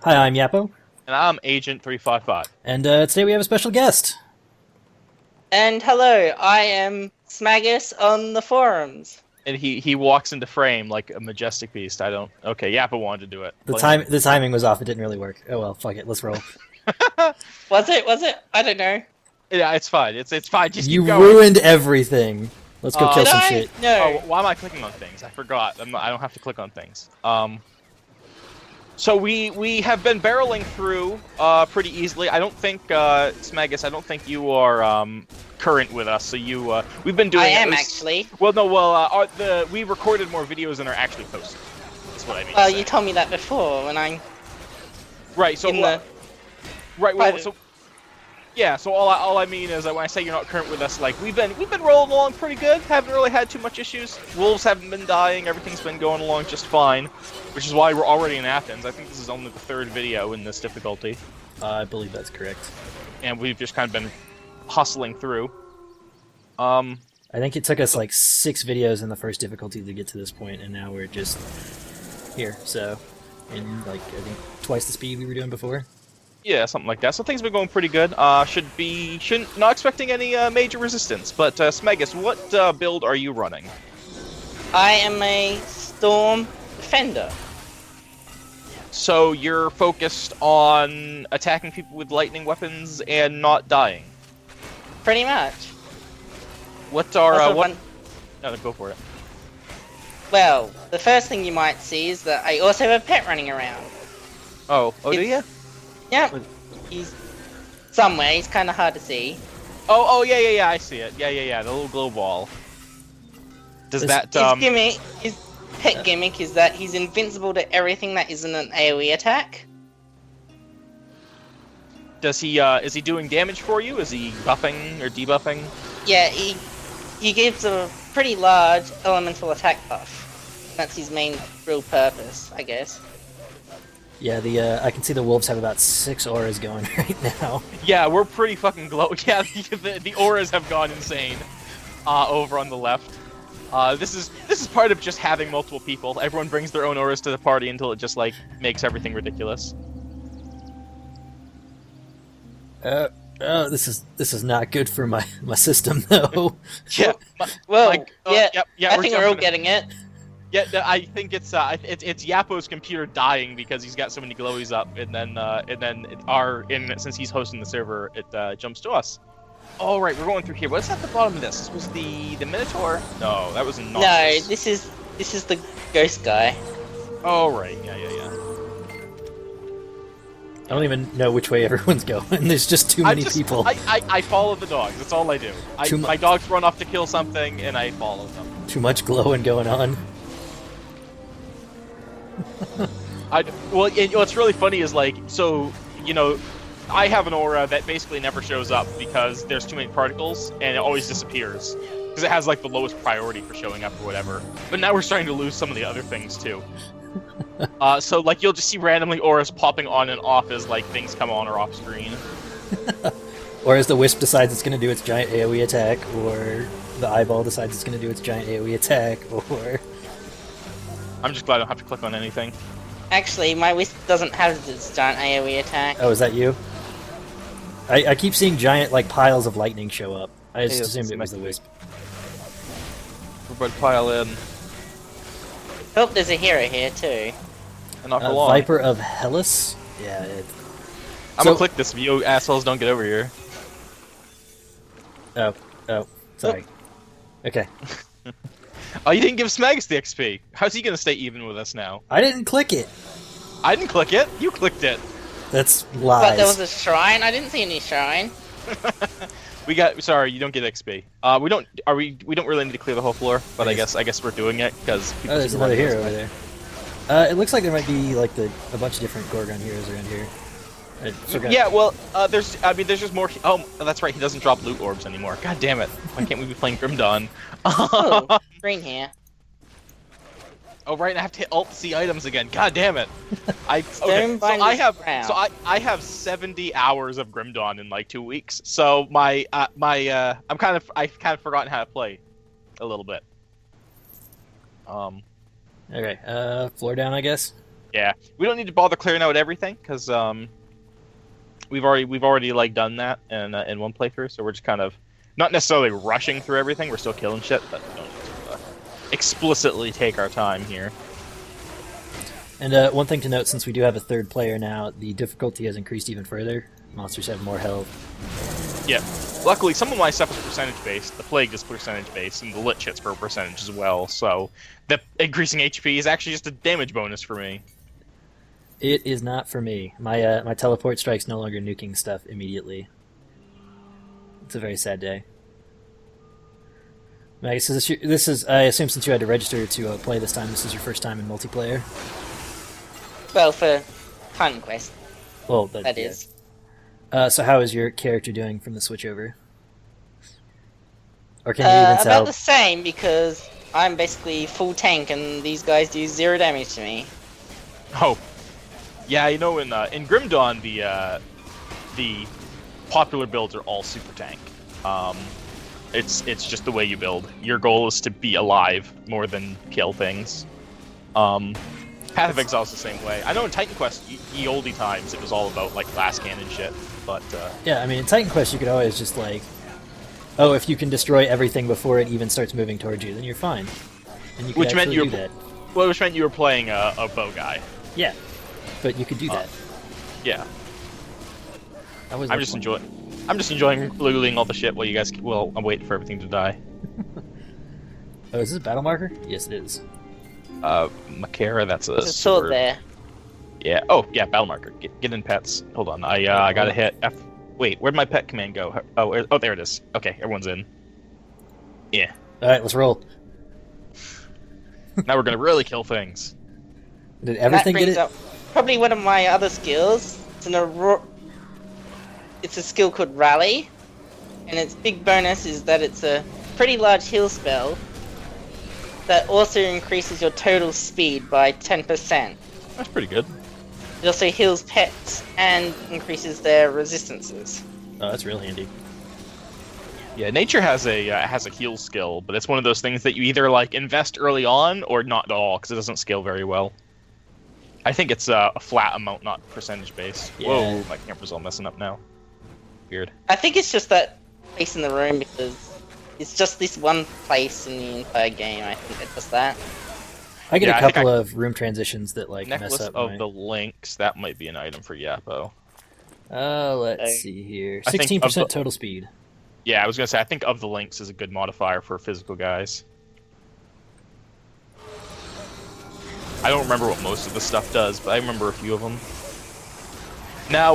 Hi, I'm Yapo, And I'm Agent 355. and today we have a special guest. And hello, I am Smagus on the forums. And he walks into frame like a majestic beast. I don't. Okay, Yappa wanted to do it. The timing was off; it didn't really work. Oh well, fuck it, let's roll. Was it? Was it? I don't know. Yeah, it's fine. It's fine. Just You keep going. ruined everything. Let's go kill Did some I? shit. No. Oh, why am I clicking on things? I forgot. I don't have to click on things. So we have been barreling through pretty easily. I don't think Smagus. I don't think you are current with us. So we've been doing. I am at least- actually. Well, no. Well, we recorded more videos than are actually posted. That's what I mean. Well, to say. you told me that before when I Right. So in the. right. Well, But- so. Yeah, so all I mean is that when I say you're not current with us, like we've been rolling along pretty good. Haven't really had too much issues. Wolves haven't been dying. Everything's been going along just fine, which is why we're already in Athens. I think this is only the third video in this difficulty, I believe that's correct. and we've just kind of been hustling through. I think it took us like 6 videos in the first difficulty to get to this point, and now we're just here. So, in like I think twice the speed we were doing before. Yeah, something like that. So things have been going pretty good. Not expecting any major resistance. But Smegus, what build are you running? I am a storm defender. So you're focused on attacking people with lightning weapons and not dying. Pretty much. What are Also what? one- No, go for it. Well, the first thing you might see is that I also have a pet running around. Oh, do It's- you? Yep. He's somewhere. He's kind of hard to see. Oh, yeah. I see it. Yeah. The little glow ball. Does This- that His pet gimmick is that he's invincible to everything that isn't an AoE attack. does he is he doing damage for you? Is he buffing or debuffing? Yeah, he gives a pretty large elemental attack buff. That's his main real purpose, I guess. Yeah, I can see the wolves have about 6 auras going right now. Yeah, we're pretty fucking glow. Yeah, the auras have gone insane. Over on the left. This is part of just having multiple people. Everyone brings their own auras to the party until it just like makes everything ridiculous. This is not good for my system though. Yeah. Well, Yeah. I think we're all jumping- getting it. Yeah, I think it's Yapo's computer dying because he's got so many glowies up, and then since he's hosting the server, it jumps to us. All right, we're going through here. What's at the bottom of this? This was the Minotaur? No, that was not. No, this is the ghost guy. Oh right, yeah. I don't even know which way everyone's going. There's just too many people. I follow the dogs. That's all I do. My dogs run off to kill something, and I follow them. Too much glowing going on. What's really funny is like, so, I have an aura that basically never shows up because there's too many particles and it always disappears because it has like the lowest priority for showing up or whatever. But now we're starting to lose some of the other things too. So like you'll just see randomly auras popping on and off as like things come on or off screen. Or as the wisp decides it's going to do its giant AoE attack, or the eyeball decides it's going to do its giant AoE attack, or... I'm just glad I don't have to click on anything. Actually, my wisp doesn't have this giant AoE attack. Oh, is that you? I keep seeing giant, like, piles of lightning show up. I just Hey, assumed it's it was the Mecha. wisp. Everybody pile in Oh, there's a hero here too. and not for long. Viper of Hellas? Yeah, I'm So- gonna click this if you assholes don't get over here. Oh, sorry. Okay. Oh, you didn't give Smagus the XP. How's he gonna stay even with us now? I didn't click it! I didn't click it. You clicked it. That's But there was lies. a shrine. I didn't see any shrine. Sorry, you don't get XP. We don't really need to clear the whole floor, but I guess we're doing it because Oh, there's another hero over there. It looks like there might be, like, a bunch of different Gorgon heroes around here. I forgot. Yeah, well, there's just more. Oh, that's right. He doesn't drop loot orbs anymore. God damn it! Why can't we be playing Grim Dawn? Oh, green here. Oh, right. I have to hit Alt to see items again. God damn it! Okay, so Stonebind I is have brown. I have 70 hours of Grim Dawn in like 2 weeks. So I've kind of forgotten how to play a little bit. Okay, floor down, I guess? Yeah, we don't need to bother clearing out everything because we've already like done that in one playthrough, so we're just kind of not necessarily rushing through everything. We're still killing shit, but we don't need to explicitly take our time here. And one thing to note, since we do have a third player now, the difficulty has increased even further. Monsters have more health. Yeah. Luckily, some of my stuff is percentage-based. The Plague is percentage-based, and the Lich hits for a percentage as well, so the increasing HP is actually just a damage bonus for me. It is not for me. My teleport strike's no longer nuking stuff immediately. It's a very sad day. Magus, this is I assume since you had to register to play this time, this is your first time in multiplayer? Well, for Titan Quest, Well, that is. So how is your character doing from the switch over? Or can you even tell? About the same, because I'm basically full tank and these guys do 0 damage to me. Oh. Yeah, you know, in Grim Dawn, the popular builds are all super tank. It's just the way you build. Your goal is to be alive more than kill things. Path of Exile is the same way. I know in Titan Quest, ye oldie times, it was all about like last cannon shit, but yeah, I mean in Titan Quest you could always just like, oh, if you can destroy everything before it even starts moving towards you, then you're fine. And you could which meant you do that. Well, which meant you were playing a bow guy. Yeah, but you could do that. Yeah. I'm just enjoying looting all the shit while you guys. Well, I'm waiting for everything to die. Oh, is this a battle marker? Yes, it is. Makara, that's a There's a sword there. Yeah. Oh, yeah. Battle marker. Get in pets. Hold on. I gotta hit F. Wait, where'd my pet command go? Oh, there it is. Okay, everyone's in. Yeah. All right, let's roll. Now we're gonna really kill things. Did everything That get brings it? up probably one of my other skills. It's a skill called Rally, and its big bonus is that it's a pretty large heal spell that also increases your total speed by 10%. That's pretty good. It also heals pets and increases their resistances. Oh, that's real handy. Yeah, nature has a heal skill, but it's one of those things that you either like invest early on or not at all because it doesn't scale very well. I think it's a flat amount, not percentage based. Yeah. Whoa, my camera's all messing up now. Weird. I think it's just that place in the room because it's just this one place in the entire game. I think that does that. I get Yeah, a I think couple of room transitions that like Necklace mess up of my... the Lynx, that might be an item for Yappo. let's see here. I think 16% of the- total speed. Yeah, I was gonna say I think of the Lynx is a good modifier for physical guys. I don't remember what most of the stuff does, but I remember a few of them. Now,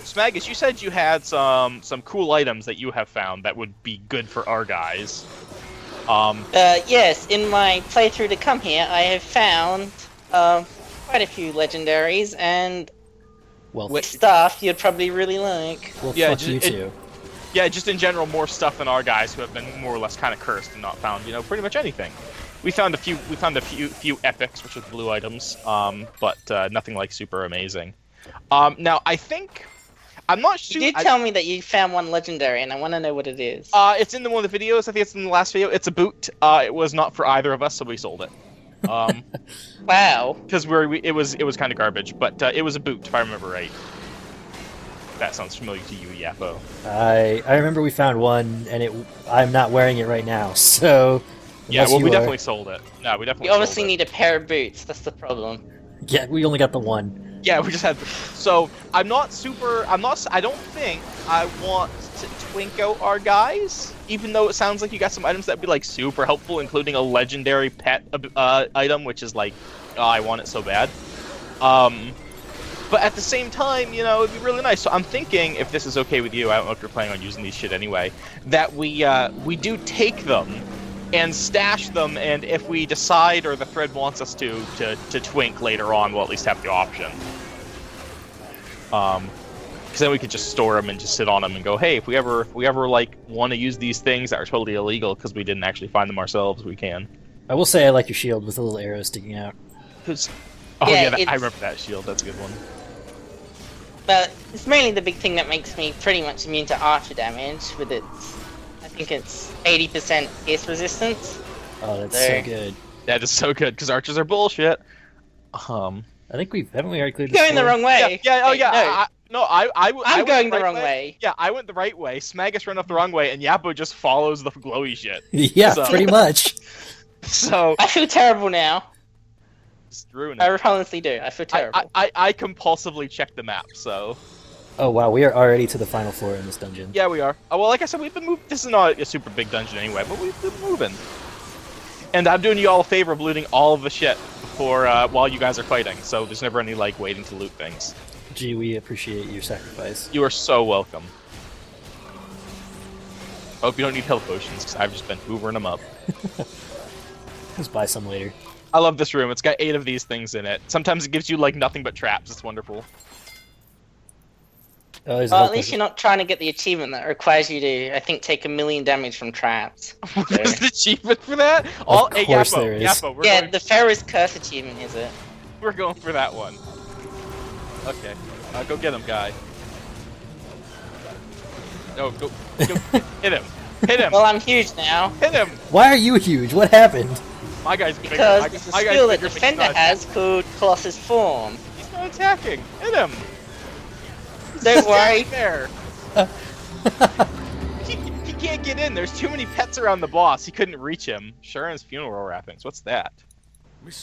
Smagus, you said you had some cool items that you have found that would be good for our guys. Yes, in my playthrough to come here, I have found quite a few legendaries and Well, stuff you'd probably really like. well Yeah, fuck you too. Yeah, just in general, more stuff than our guys who have been more or less kind of cursed and not found, pretty much anything. We found a few epics, which are blue items, but nothing like super amazing. Now I think I'm not sure. You did tell me that you found one legendary, and I want to know what it is. It's in one of the videos. I think it's in the last video. It's a boot. It was not for either of us, so we sold it. Wow. Because it was kind of garbage, but it was a boot if I remember right. That sounds familiar to you, Yappo. I remember we found one, and I'm not wearing it right now, so... Yeah, unless well, you we are- definitely sold it. No, we definitely You obviously sold it. need a pair of boots, that's the problem. Yeah, we only got the one. Yeah, we just had. So I don't think I want to twink out our guys, even though it sounds like you got some items that'd be like super helpful, including a legendary pet item, which is like, oh, I want it so bad. But at the same time, it'd be really nice. So I'm thinking, if this is okay with you, I don't know if you're planning on using these shit anyway, that we do take them and stash them, and if we decide or the thread wants us to twink later on, we'll at least have the option. Because then we could just store them and just sit on them and go, hey, if we ever like want to use these things that are totally illegal because we didn't actually find them ourselves, we can. I will say I like your shield with a little arrow sticking out. Oh Yeah, yeah, I it's- remember that shield. That's a good one. But it's mainly the big thing that makes me pretty much immune to archer damage with its, I think it's 80% pierce resistance. Oh, that's There. so good. That is so good because archers are bullshit. I I think haven't we already cleared You're this going the floor? wrong way. Yeah. Oh Wait, yeah. No, I I'm went going the right wrong way. Yeah, I went the right way. Smagus ran off the wrong way, and Yappo just follows the glowy shit. Yeah, So- pretty much. So I feel terrible now. just ruin I it. honestly do. I feel terrible. I compulsively check the map. So Oh wow, we are already to the final floor in this dungeon. yeah, we are. Oh, well, like I said, we've been moving. This is not a super big dungeon anyway, but we've been moving. And I'm doing you all a favor of looting all of the shit before while you guys are fighting. So there's never any like waiting to loot things. Gee, we appreciate your sacrifice. You are so welcome. Hope you don't need health potions, because I've just been hoovering them up. Just buy some later. I love this room. It's got 8 of these things in it. Sometimes it gives you like nothing but traps. It's wonderful. Oh, there's Well, a at least you're not trying to get the achievement that requires you to, I think, take 1 million damage from traps. What is the achievement for that? Hey, course Yappo, there is. Yappo, Yeah, the Pharaoh's Curse achievement is it? we're going for that one. Okay, go get him, guy. No, go hit him. Hit him. Well, I'm huge now. Hit him. Why are you huge? What happened? My guy's bigger. Because My there's a guy's skill that bigger, but he's Defender not- has called Colossus Form. He's not attacking. Hit him. Don't worry. There. He can't get in. There's too many pets around the boss. He couldn't reach him. Sharon's funeral wrappings. What's that?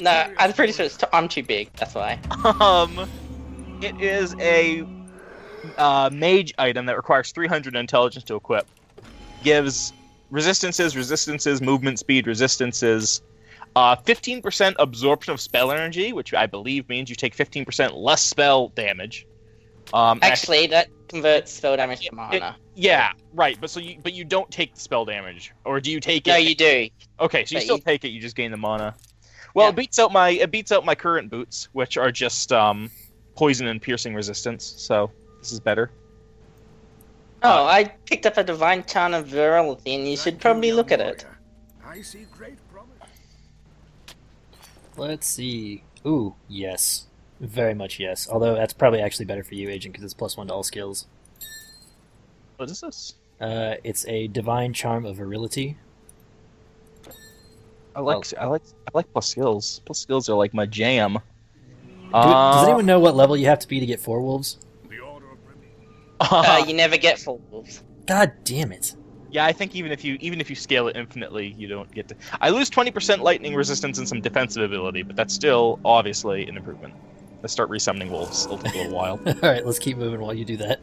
No, I'm pretty sure I'm too big. That's why. It is a mage item that requires 300 intelligence to equip. Gives resistances, movement speed, resistances, 15% absorption of spell energy, which I believe means you take 15% less spell damage. Actually, that converts spell damage to mana. Yeah, right. But you don't take the spell damage, or do you take it? No, you do. Okay, so you but still you- take it. You just gain the mana. Well, Yeah. it beats out my current boots, which are just poison and piercing resistance. So this is better. Oh, I picked up a Divine Charm of Virility, and you should probably look at it. I see great promise. Let's see. Ooh, yes. Very much yes. Although that's probably actually better for you, Agent, because it's +1 to all skills. What is this? It's a Divine Charm of Virility. I like plus skills. Plus skills are like my jam. Does anyone know what level you have to be to get 4 wolves? The order of Brimmy. You never get full wolves. God damn it. Yeah, I think even if you scale it infinitely, you don't get to. I lose 20% lightning resistance and some defensive ability, but that's still obviously an improvement. Let's start resummoning wolves. It'll take a little while. Alright, let's keep moving while you do that.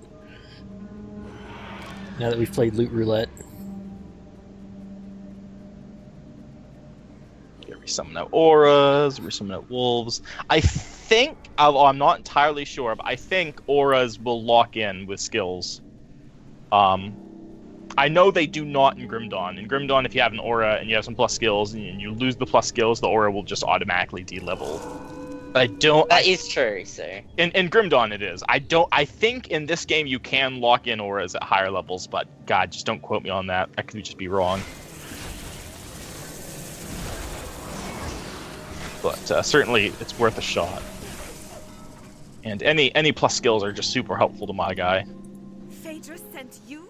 Now that we've played Loot Roulette. Yeah, resummon out auras, resummon out wolves. I think, although I'm not entirely sure, but I think auras will lock in with skills. I know they do not in Grim Dawn. In Grim Dawn, if you have an aura and you have some plus skills and you lose the plus skills, the aura will just automatically de-level. But I don't. That is true, so. In Grim Dawn, it is. I think in this game you can lock in auras at higher levels, but God, just don't quote me on that. I could just be wrong. But certainly, it's worth a shot. And any plus skills are just super helpful to my guy. Phaedra sent you?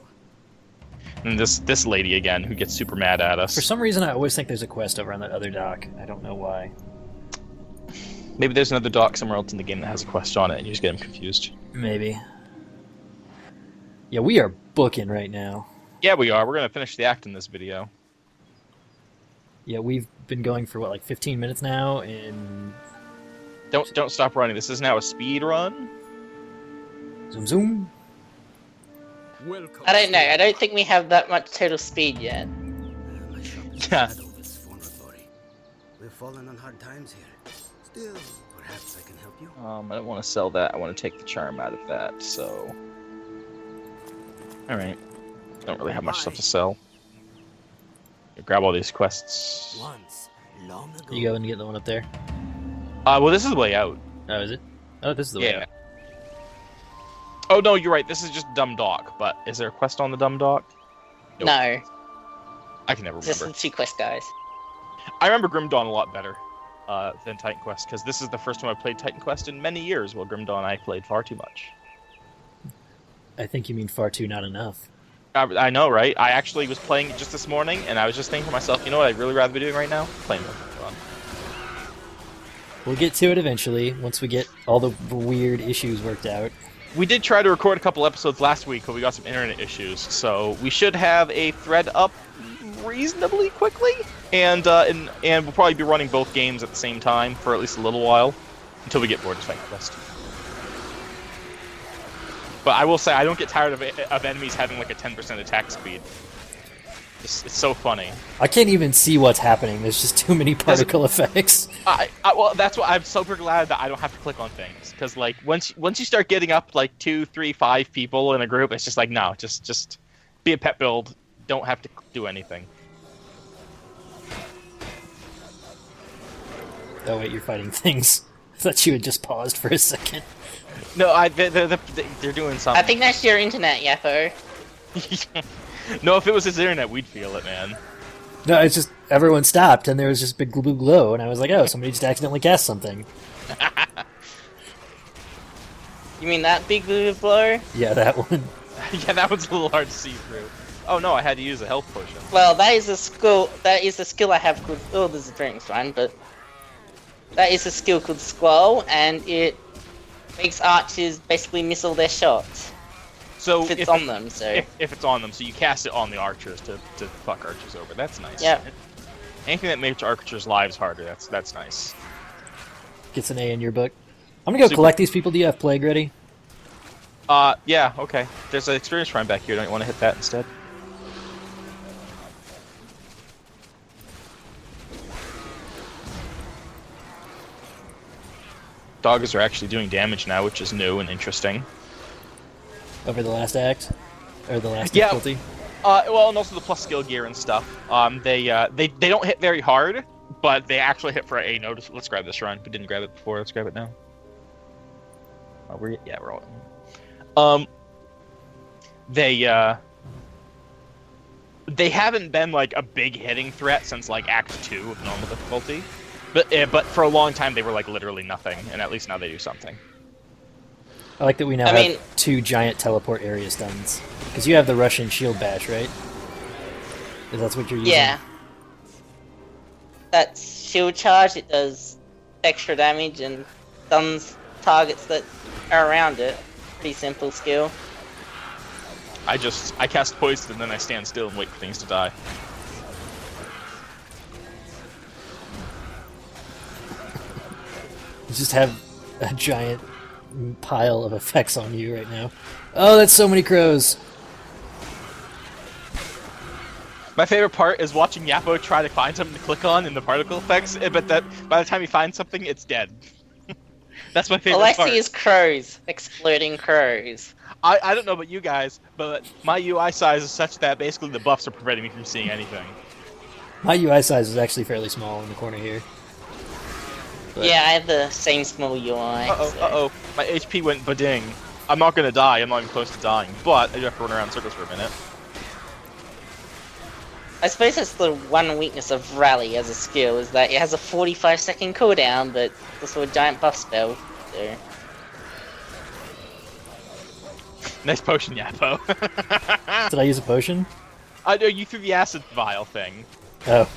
And this lady again, who gets super mad at us. For some reason, I always think there's a quest over on that other dock. I don't know why. Maybe there's another dock somewhere else in the game that has a quest on it, and you just get them confused. Maybe. Yeah, we are booking right now. Yeah, we are. We're gonna finish the act in this video. Yeah, we've been going for, what, like 15 minutes now, and... Don't stop running. This is now a speed run. Zoom zoom. Welcome. I don't know. I don't think we have that much total speed yet. My shop is Yeah. shadow of its former glory. We've fallen on hard times here. Still, perhaps I can help you. I don't want to sell that. I want to take the charm out of that, so... Alright. Don't really have much stuff to sell. Grab all these quests. Once, long ago. You go and get the one up there. Well, this is the way out. Oh, is it? Oh, this is the way Yeah. out. Oh, no, you're right. This is just Dumb Dock, but is there a quest on the Dumb Dock? Nope. No, I can never just remember. the 2 quest guys. I remember Grim Dawn a lot better than Titan Quest, because this is the first time I played Titan Quest in many years, while Grim Dawn I played far too much. I think you mean far too not enough. I know, right? I actually was playing it just this morning, and I was just thinking to myself, you know what I'd really rather be doing right now? Playing Grim Dawn. We'll get to it eventually, once we get all the weird issues worked out. We did try to record a couple episodes last week, but we got some internet issues, so we should have a thread up reasonably quickly, and we'll probably be running both games at the same time for at least a little while, until we get bored of Fight Quest. But I will say, I don't get tired of enemies having like a 10% attack speed. It's so funny. I can't even see what's happening. There's just too many particle effects. Well, that's why I'm super glad that I don't have to click on things, because like once you start getting up like 2, 3, 5 people in a group, it's just like no, just be a pet build. Don't have to do anything. Oh wait, you're fighting things. I thought you had just paused for a second. No, they're doing something. I think that's your internet, Yappo. No, if it was his internet, we'd feel it, man. No, it's just everyone stopped and there was just big blue glow, and I was like, oh, somebody just accidentally cast something. You mean that big blue blow? Yeah, that one. Yeah, that one's a little hard to see through. Oh no, I had to use a health potion. Well, that is a skill. That is a skill I have called. Oh, there's a drinks one, but that is a skill called Squall, and it makes archers basically miss all their shots. So if it's on them, so if it's on them, so you cast it on the archers to fuck archers over. That's nice. Yeah. Anything that makes archers' lives harder, that's nice. Gets an A in your book. I'm gonna go collect these people. Do you have Plague ready? Yeah, okay. There's an experience shrine back here. Don't you want to hit that instead? Doggers are actually doing damage now, which is new and interesting. Over the last act? Or the last difficulty? Well, and also the plus skill gear and stuff. They don't hit very hard, but they actually hit for a notice. Let's grab this shrine. We didn't grab it before. Let's grab it now. Oh, we're all. They haven't been like a big hitting threat since like Act 2 of normal difficulty, but for a long time they were like literally nothing, and at least now they do something. I like that we now have 2 giant teleport area stuns. Because you have the Russian shield bash, right? Is that what you're using? yeah. That's shield charge. It does extra damage and stuns targets that are around it. Pretty simple skill. I cast poison and then I stand still and wait for things to die. You just have a giant pile of effects on you right now. Oh, that's so many crows. My favorite part is watching Yappo try to find something to click on in the particle effects, but that by the time he finds something, it's dead. That's my favorite part. All I see is crows. Exploding crows. I don't know about you guys, but my UI size is such that basically the buffs are preventing me from seeing anything. My UI size is actually fairly small in the corner here. But... yeah, I have the same small UI. Uh-oh. My HP went bading. I'm not gonna die, I'm not even close to dying, but I do have to run around in circles for a minute. I suppose that's the one weakness of Rally as a skill, is that it has a 45-second cooldown, but also a giant buff spell, so... Nice potion, Yappo. Did I use a potion? I know, you threw the acid vial thing. Oh.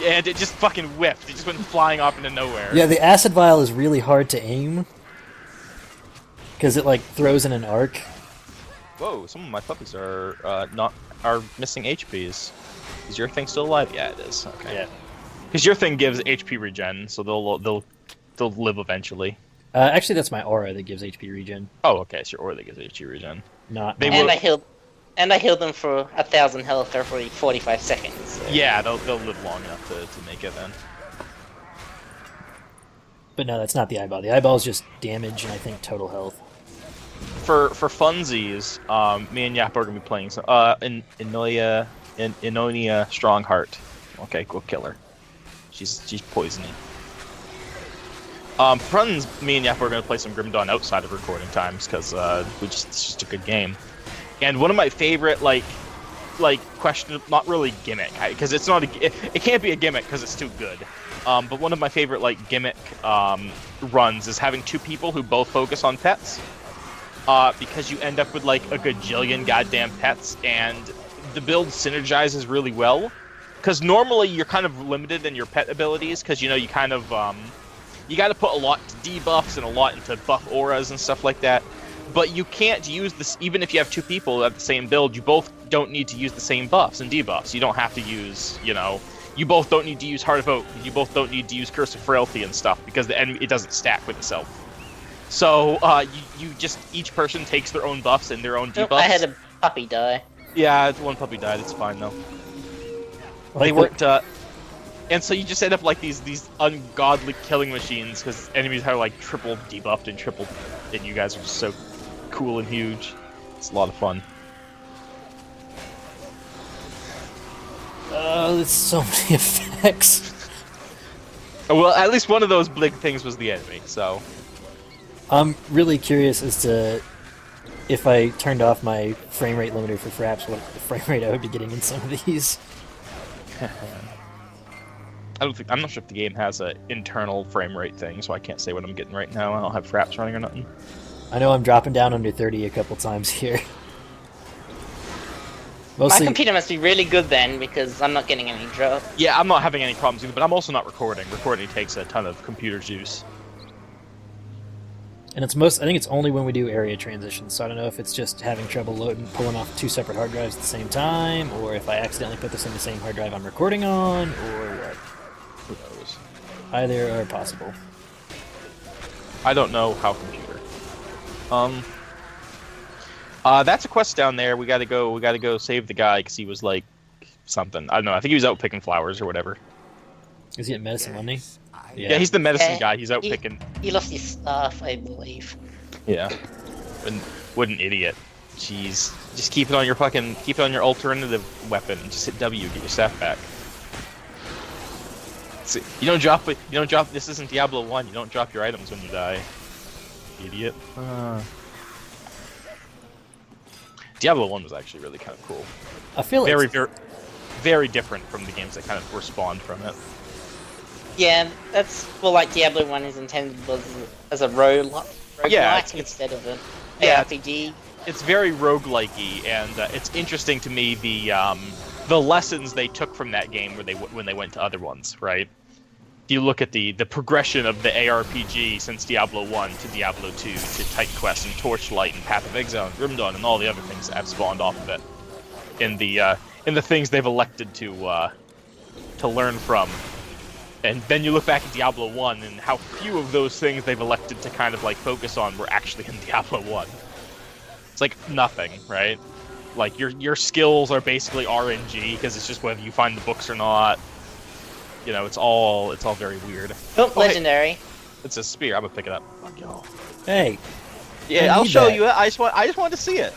And it just fucking whiffed. It just went flying off into nowhere. Yeah, the acid vial is really hard to aim. Because it, like, throws in an arc. Whoa, some of my puppies are missing HPs. Is your thing still alive? Yeah, it is. Okay. Yeah. Because your thing gives HP regen, so they'll live eventually. Actually, that's my aura that gives HP regen. Oh, okay. It's your aura that gives HP regen. Not. I healed them for 1,000 health every 45 seconds. So. Yeah, they'll live long enough to make it then. But no, that's not the eyeball. The eyeball is just damage and I think total health. For funsies, me and Yap are gonna be playing some Inonia Strongheart. Okay, go kill her. She's poisoning. Friends, me and Yap are gonna play some Grim Dawn outside of recording times because it's just a good game. And one of my favorite like question, not really gimmick, because it's not it can't be a gimmick because it's too good. But one of my favorite like gimmick runs is having 2 people who both focus on pets. Because you end up with like a gajillion goddamn pets, and the build synergizes really well. Because normally you're kind of limited in your pet abilities, because you kind of you got to put a lot to debuffs and a lot into buff auras and stuff like that. But you can't use this, even if you have two people at the same build, you both don't need to use the same buffs and debuffs. You don't have to use, you know, you both don't need to use Heart of Oak, you both don't need to use Curse of Frailty and stuff, because the enemy, it doesn't stack with itself. So, you just, each person takes their own buffs and their own debuffs. I had a puppy die. Yeah, one puppy died, it's fine though. Like They weren't, and so you just end up like these ungodly killing machines, because enemies are like triple debuffed and triple, and you guys are just so cool and huge. It's a lot of fun. Oh, there's so many effects. Well, at least one of those big things was the enemy, so... I'm really curious as to if I turned off my frame rate limiter for Fraps, what the frame rate I would be getting in some of these. I'm not sure if the game has an internal frame rate thing, so I can't say what I'm getting right now. I don't have Fraps running or nothing. I know I'm dropping down under 30 a couple times here. My Mostly, computer must be really good then, because I'm not getting any drop. Yeah, I'm not having any problems either, but I'm also not recording. Recording takes a ton of computer juice. and I think it's only when we do area transitions, so I don't know if it's just having trouble pulling off two separate hard drives at the same time, or if I accidentally put this in the same hard drive I'm recording on, or what. Who knows? Either are possible. I don't know how computer. That's a quest down there. We gotta go save the guy because he was like something. I don't know. I think he was out picking flowers or whatever. Is he at Medicine, wasn't he? Yeah, he's the medicine Yeah, guy. He's out he- picking. He lost his staff, I believe. Yeah. What an idiot. Jeez. Just keep it on your alternative weapon. Just hit W, get your staff back. See, you don't drop. This isn't Diablo 1. You don't drop your items when you die. Idiot. Diablo 1 was actually really kind of cool. I feel like Very different from the games that kind of were spawned from it. Yeah, that's well, like Diablo 1 is intended as a roguelike Yeah, it's- instead of an Yeah. ARPG. It's very roguelike-y, and it's interesting to me the lessons they took from that game when they went to other ones, right? You look at the progression of the ARPG since Diablo 1 to Diablo 2 to Titan Quest and Torchlight and Path of Exile and Grim Dawn and all the other things that have spawned off of it, in the things they've elected to learn from. And then you look back at Diablo 1 and how few of those things they've elected to kind of like focus on were actually in Diablo 1. It's like nothing, right? Like your skills are basically RNG because it's just whether you find the books or not. You know, it's all very weird. Oh, hey. legendary. It's a spear. I'm gonna pick it up. Fuck y'all. hey, Yeah, I I'll need show that. you it. I just wanted to see it.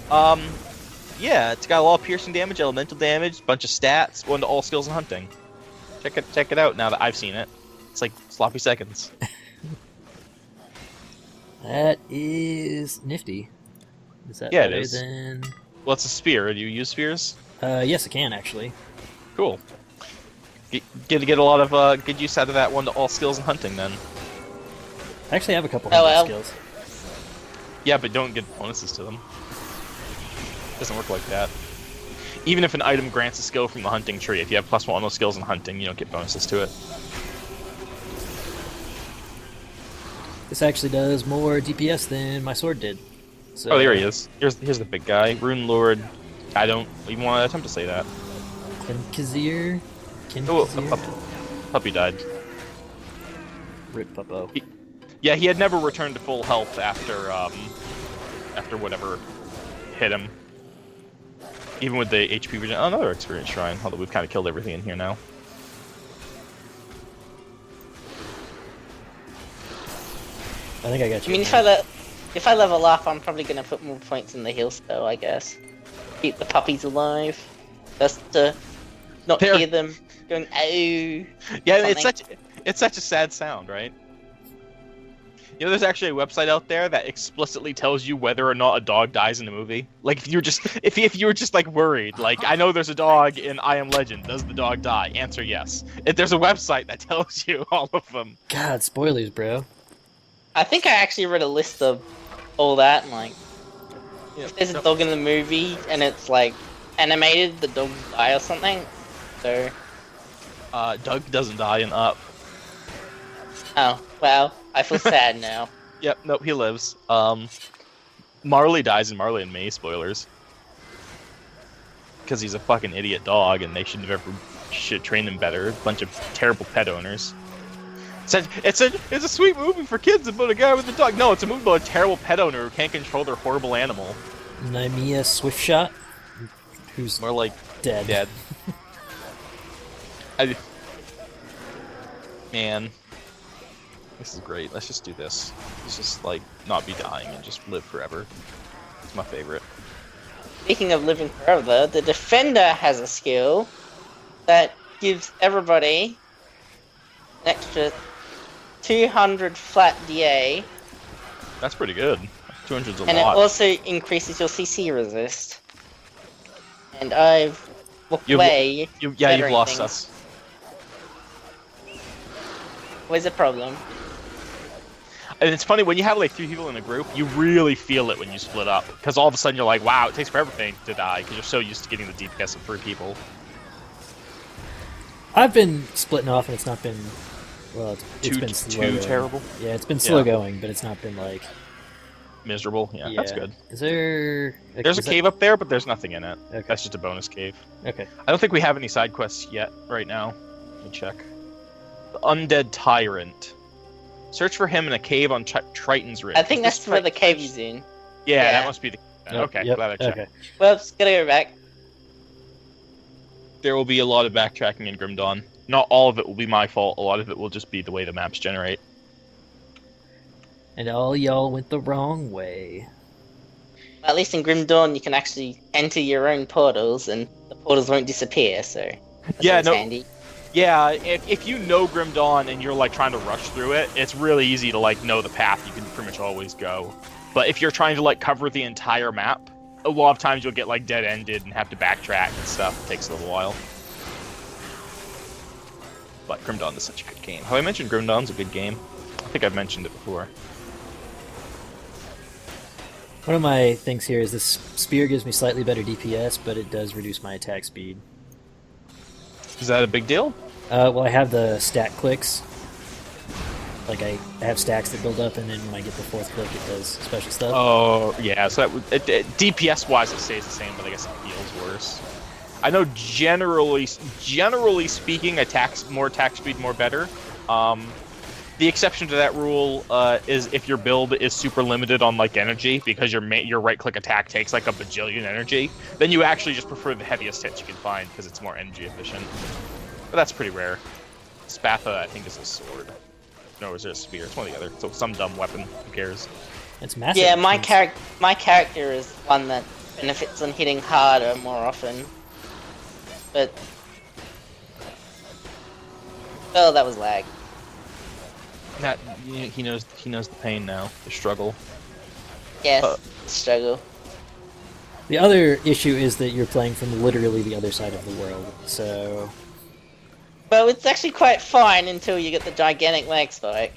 Yeah, it's got a lot of piercing damage, elemental damage, bunch of stats, one to all skills and hunting. Check it out now that I've seen it. It's like sloppy seconds. that is nifty. Is that Yeah, it better is. than... Well, it's a spear. Do you use spears? Yes, I can, actually. Cool. Get a lot of good use out of that one to all skills and hunting then. I actually have a couple Oh, hunting well. skills. Yeah, but don't get bonuses to them. Doesn't work like that. Even if an item grants a skill from the hunting tree, if you have +1 on those skills in hunting, you don't get bonuses to it. This actually does more DPS than my sword did. So, Oh, there he is. Here's the big guy, Rune Lord. I don't even want to attempt to say that. Kinkazir? Oh, a Kinkazir? puppy died. Rip Puppo. Yeah, he had never returned to full health after whatever hit him. Even with the HP regen. Oh, another experience shrine. Although we've kind of killed everything in here now. I think I got I you. mean, man. if I level up, I'm probably gonna put more points in the heal spell, I guess. Keep the puppies alive, just to not They're- hear them going "oh." Yeah, Something. it's such a sad sound, right? You know, there's actually a website out there that explicitly tells you whether or not a dog dies in a movie. Like, if you were just like worried, like, I know there's a dog in I Am Legend. Does the dog die? Answer yes. There's a website that tells you all of them. God, spoilers, bro. I think I actually read a list of all that, and like, if there's a dog in the movie and it's like animated, the dog die or something. So Doug doesn't die in Up. Oh, well, I feel sad now. Yep, nope, he lives. Marley dies in Marley and Me, spoilers. Because he's a fucking idiot dog, and they should train him better. A bunch of terrible pet owners. It's a sweet movie for kids about a guy with a dog. No, it's a movie about a terrible pet owner who can't control their horrible animal. Nymea Swiftshot, who's More like dead. Man, this is great. Let's just do this. Let's just like not be dying and just live forever. It's my favorite. Speaking of living forever, the defender has a skill that gives everybody an extra 200 flat DA, That's pretty good. 200's a and lot. it also increases your CC resist. And I've walked You've- away. You've bettering lost things. us. Where's the problem? And it's funny, when you have like 3 people in a group, you really feel it when you split up. Because all of a sudden you're like, wow, it takes for everything to die, because you're so used to getting the DPS of 3 people. I've been splitting off, and it's not been. Well, it's Too been slow going. terrible? Yeah, it's been slow Yeah. going, but it's not been like. Miserable? Yeah, that's good. Is there? There's a cave up there, but there's nothing in it. Okay. That's just a bonus cave. Okay. I don't think we have any side quests yet, right now. Let me check. The Undead Tyrant. Search for him in a cave on Triton's Ridge. I think Is that's this where the Triton's cave is in. Ridge? Yeah, Yeah. that must be the... Okay, Yep, glad I checked. Okay. Well, just gotta go back. There will be a lot of backtracking in Grim Dawn. Not all of it will be my fault. A lot of it will just be the way the maps generate. And all y'all went the wrong way. At least in Grim Dawn, you can actually enter your own portals, and the portals won't disappear. So that's Yeah, always no- handy. Yeah, if you know Grim Dawn and you're like trying to rush through it, it's really easy to like know the path. You can pretty much always go. But if you're trying to like cover the entire map, a lot of times you'll get like dead-ended and have to backtrack and stuff. It takes a little while. But Grim Dawn is such a good game. Have I mentioned Grim Dawn's a good game? I think I've mentioned it before. One of my things here is this spear gives me slightly better DPS, but it does reduce my attack speed. Is that a big deal? Well, I have the stack clicks. Like, I have stacks that build up, and then when I get the 4th click, it does special stuff. Oh, yeah. So that would, DPS-wise, it stays the same, but I guess it feels worse. I know generally speaking, more attack speed, more better. The exception to that rule is if your build is super limited on like energy, because your right-click attack takes like a bajillion energy, then you actually just prefer the heaviest hits you can find because it's more energy efficient. But that's pretty rare. Spatha, I think, is a sword. No, is it a spear? It's one or the other. So some dumb weapon. Who cares? It's massive. Yeah, my It's- character is one that benefits on hitting harder more often. But well, that was lag. That he knows the pain now, the struggle. Yes, Uh. struggle. The other issue is that you're playing from literally the other side of the world, so... Well, it's actually quite fine until you get the gigantic lag spike.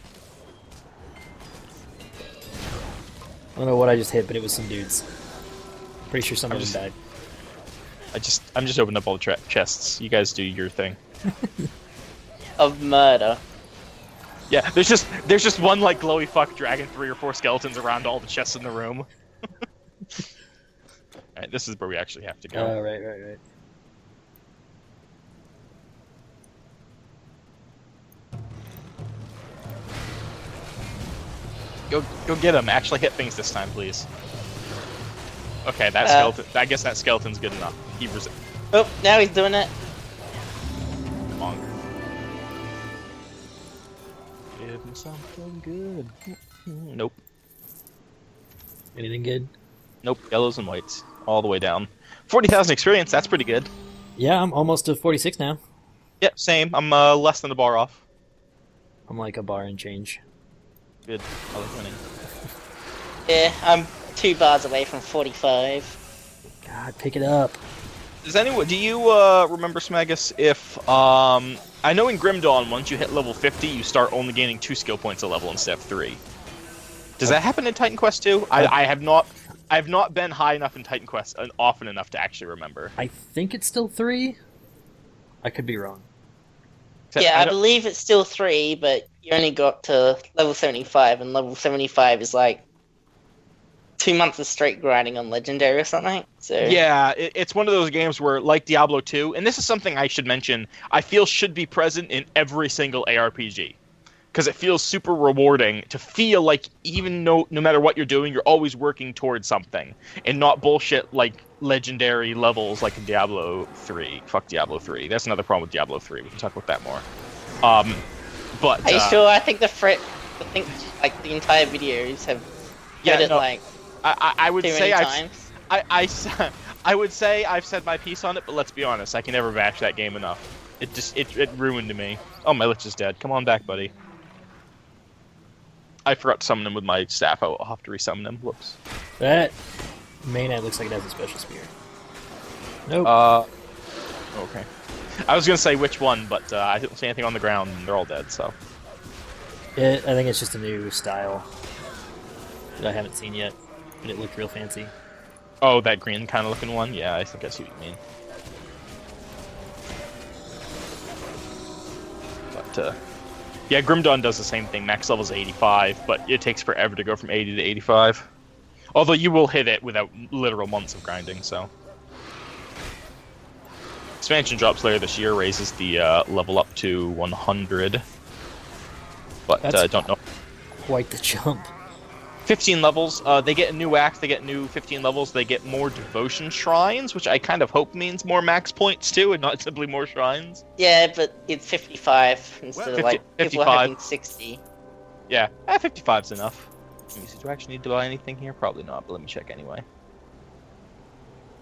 I don't know what I just hit, but it was some dudes. Pretty sure some I'm of just- them died. I'm just opening up all the chests. You guys do your thing. Of murder. Yeah, there's just one like glowy fuck dragging 3 or 4 skeletons around all the chests in the room. Alright, this is where we actually have to go. Oh, right. Go get him. Actually hit things this time, please. Okay, that skeleton. I guess that skeleton's good enough. He Oh, now he's doing it. bonk. Give him something good. Nope. Anything good? Nope. Yellows and whites all the way down. 40,000 experience. That's pretty good. Yeah, I'm almost to 46 now. Yep, same. I'm less than a bar off. I'm like a bar and change. Good. I like winning. Yeah, I'm 2 bars away from 45. God, pick it up. Do you remember, Smagus, if I know in Grim Dawn, once you hit level 50, you start only gaining 2 skill points a level instead of 3. Does that happen in Titan Quest 2? I have not been high enough in Titan Quest often enough to actually remember. I think it's still 3? I could be wrong. Yeah, I know- believe it's still 3, but you only got to level 75, and level 75 is like 2 months of straight grinding on Legendary or something. So Yeah, it's one of those games where, like Diablo 2, and this is something I should mention, I feel should be present in every single ARPG. Because it feels super rewarding to feel like even no matter what you're doing, you're always working towards something. And not bullshit like legendary levels like in Diablo 3. Fuck Diablo 3. That's another problem with Diablo 3. We can talk about that more. But are you sure? I think like the entire videos have heard it like I would too say many times. I would say I've said my piece on it, but let's be honest, I can never bash that game enough. It ruined me. Oh, my Lich is dead. Come on back, buddy. I forgot to summon him with my staff. I'll have to resummon him. Whoops. That Maynad looks like it has a special spear. Nope. Okay. I was gonna say which one, but I didn't see anything on the ground, and they're all dead. So. I think it's just a new style that I haven't seen yet, but it looked real fancy. Oh, that green kind of looking one. Yeah, I think I see what you mean. But yeah, Grim Dawn does the same thing. Max level is 85, but it takes forever to go from 80 to 85. Although you will hit it without literal months of grinding, so. Expansion drops later this year, raises the level up to 100. But I don't know. Quite the jump. 15 levels. They get a new axe, they get new 15 levels, they get more devotion shrines, which I kind of hope means more max points too, and not simply more shrines. Yeah, but it's 55 instead of like people 55. having 60. Yeah, 55's enough. Let me see, do I actually need to buy anything here? Probably not, but let me check anyway.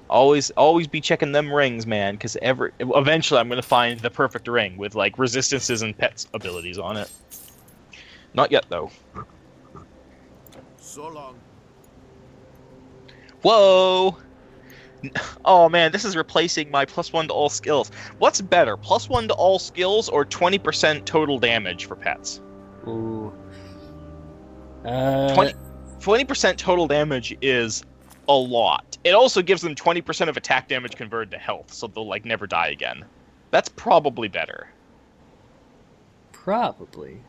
Always be checking them rings, man, because eventually I'm going to find the perfect ring with like resistances and pets abilities on it. Not yet, though. So long. Whoa! Oh man, this is replacing my +1 to all skills. What's better, +1 to all skills or 20% total damage for pets? Ooh. 20% total damage is a lot. It also gives them 20% of attack damage converted to health, so they'll like never die again. That's probably better. Probably.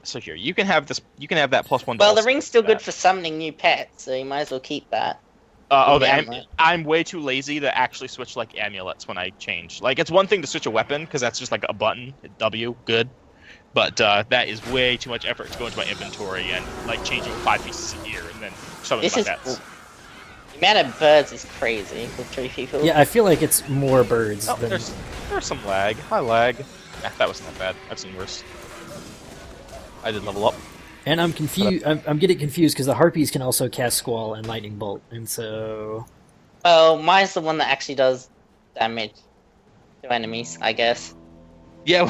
So here, you can have this. You can have that +1 to all. Well, the ring's still skills good for summoning new pets, so you might as well keep that. Oh, I'm way too lazy to actually switch like amulets when I change. Like, it's one thing to switch a weapon because that's just like a button, W, good. But that is way too much effort to go into my inventory and like changing 5 pieces a year and then summoning This my is pets. the amount of birds is crazy with 3 people. Yeah, I feel like it's more birds Oh, than... there's some lag. Hi, lag. That wasn't that bad. I've seen worse. I did level up. And I'm confused. I'm getting confused because the harpies can also cast Squall and Lightning Bolt, and so... Oh, mine's the one that actually does damage to enemies, I guess. Yeah,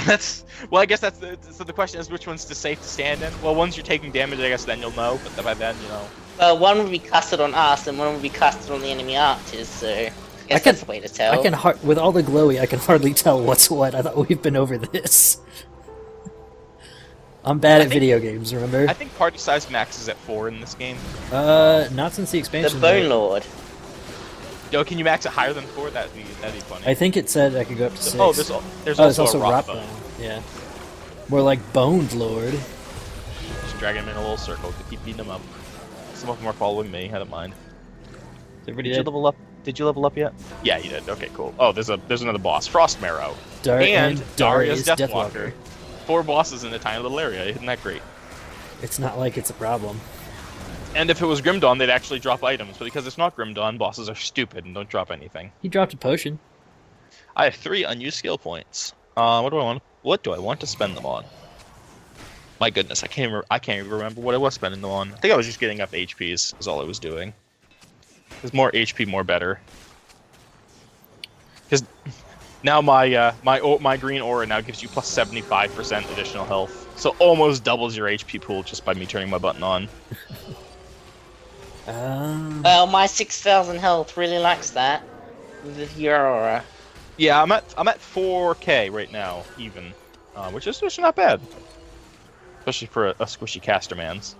well, I guess that's so the question is which one's safe to stand in. Well, once you're taking damage, I guess then you'll know. But by then, you know. Well, one would be casted on us, and one would be casted on the enemy archers. So I guess that's a way to tell. I can with all the glowy, I can hardly tell what's what. I thought we've been over this. I'm bad at video games, remember? I think party size max is at 4 in this game. Not since the The expansion. Bone though. Lord. Yo, can you max it higher than 4? That'd be funny. I think it said I could go up to 6. Oh, there's also a rock Rockbone. bone. Yeah. More like Boned Lord. Just drag him in a little circle to keep beating him up. Some of them are following me. I don't mind. Is everybody Did you dead? level up? Did you level up yet? Yeah, you did. Okay, cool. Oh, there's another boss, Frost Marrow, and Daria's Deathwalker. 4 bosses in a tiny little area. Isn't that great? It's not like it's a problem. And if it was Grim Dawn, they'd actually drop items. But because it's not Grim Dawn, bosses are stupid and don't drop anything. He dropped a potion. I have 3 unused skill points. What do I want to spend them on? My goodness, I can't even remember what I was spending them on. I think I was just getting up HPs. Is all I was doing. There's more HP, more better. Because now my green aura now gives you plus 75% additional health, so almost doubles your HP pool just by me turning my button on. Well, my 6,000 health really likes that. With your aura. Yeah, I'm at 4K right now, even, which is not bad, especially for a squishy caster man's.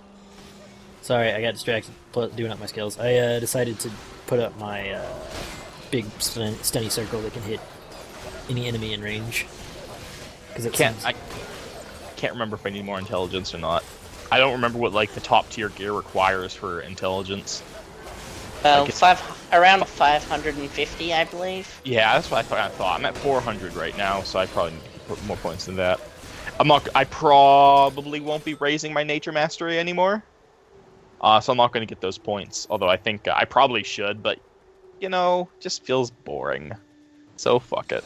Sorry, I got distracted doing up my skills. I decided to put up my big stunny circle that can hit any enemy in range. Because it Can't seems... I can't remember if I need more intelligence or not. I don't remember what like the top tier gear requires for intelligence. Well, Like it's- around 550, I believe. Yeah, that's what I thought. I'm at 400 right now, so I probably need to put more points than that. I probably won't be raising my nature mastery anymore. So I'm not going to get those points. Although I think I probably should, but you know, just feels boring. So fuck it.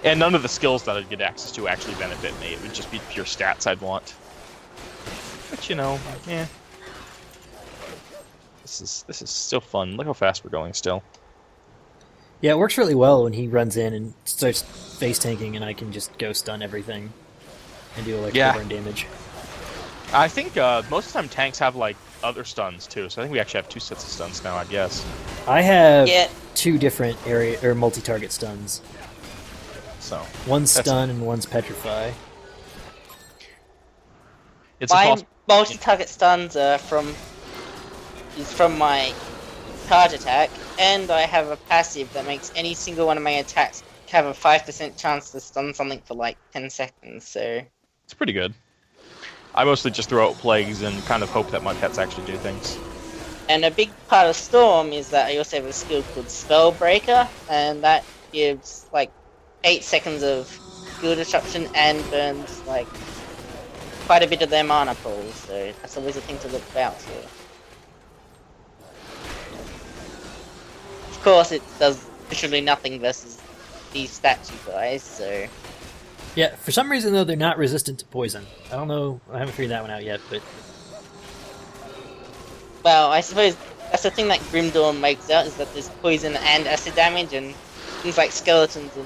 And none of the skills that I'd get access to actually benefit me. It would just be pure stats I'd want. But you know, yeah. This is still fun. Look how fast we're going still. Yeah, it works really well when he runs in and starts face tanking, and I can just go stun everything and do electrical burn damage. I think most of the time tanks have like other stuns too, so I think we actually have 2 sets of stuns now, I guess. I have Yeah. 2 different area or multi-target stuns. So One's That's- stun and one's petrify. it's a My poss- multi-target stuns are from my charge attack, and I have a passive that makes any single one of my attacks have a 5% chance to stun something for like 10 seconds. So it's pretty good. I mostly just throw out plagues and kind of hope that my pets actually do things. And a big part of Storm is that I also have a skill called Spellbreaker, and that gives like 8 seconds of skill disruption and burns like quite a bit of their mana pool, so that's always a thing to look out for. Of course, it does literally nothing versus these statue guys, so... Yeah, for some reason though, they're not resistant to poison. I don't know, I haven't figured that one out yet, but... Well, I suppose that's the thing that Grimdawn makes out, is that there's poison and acid damage, and things like skeletons and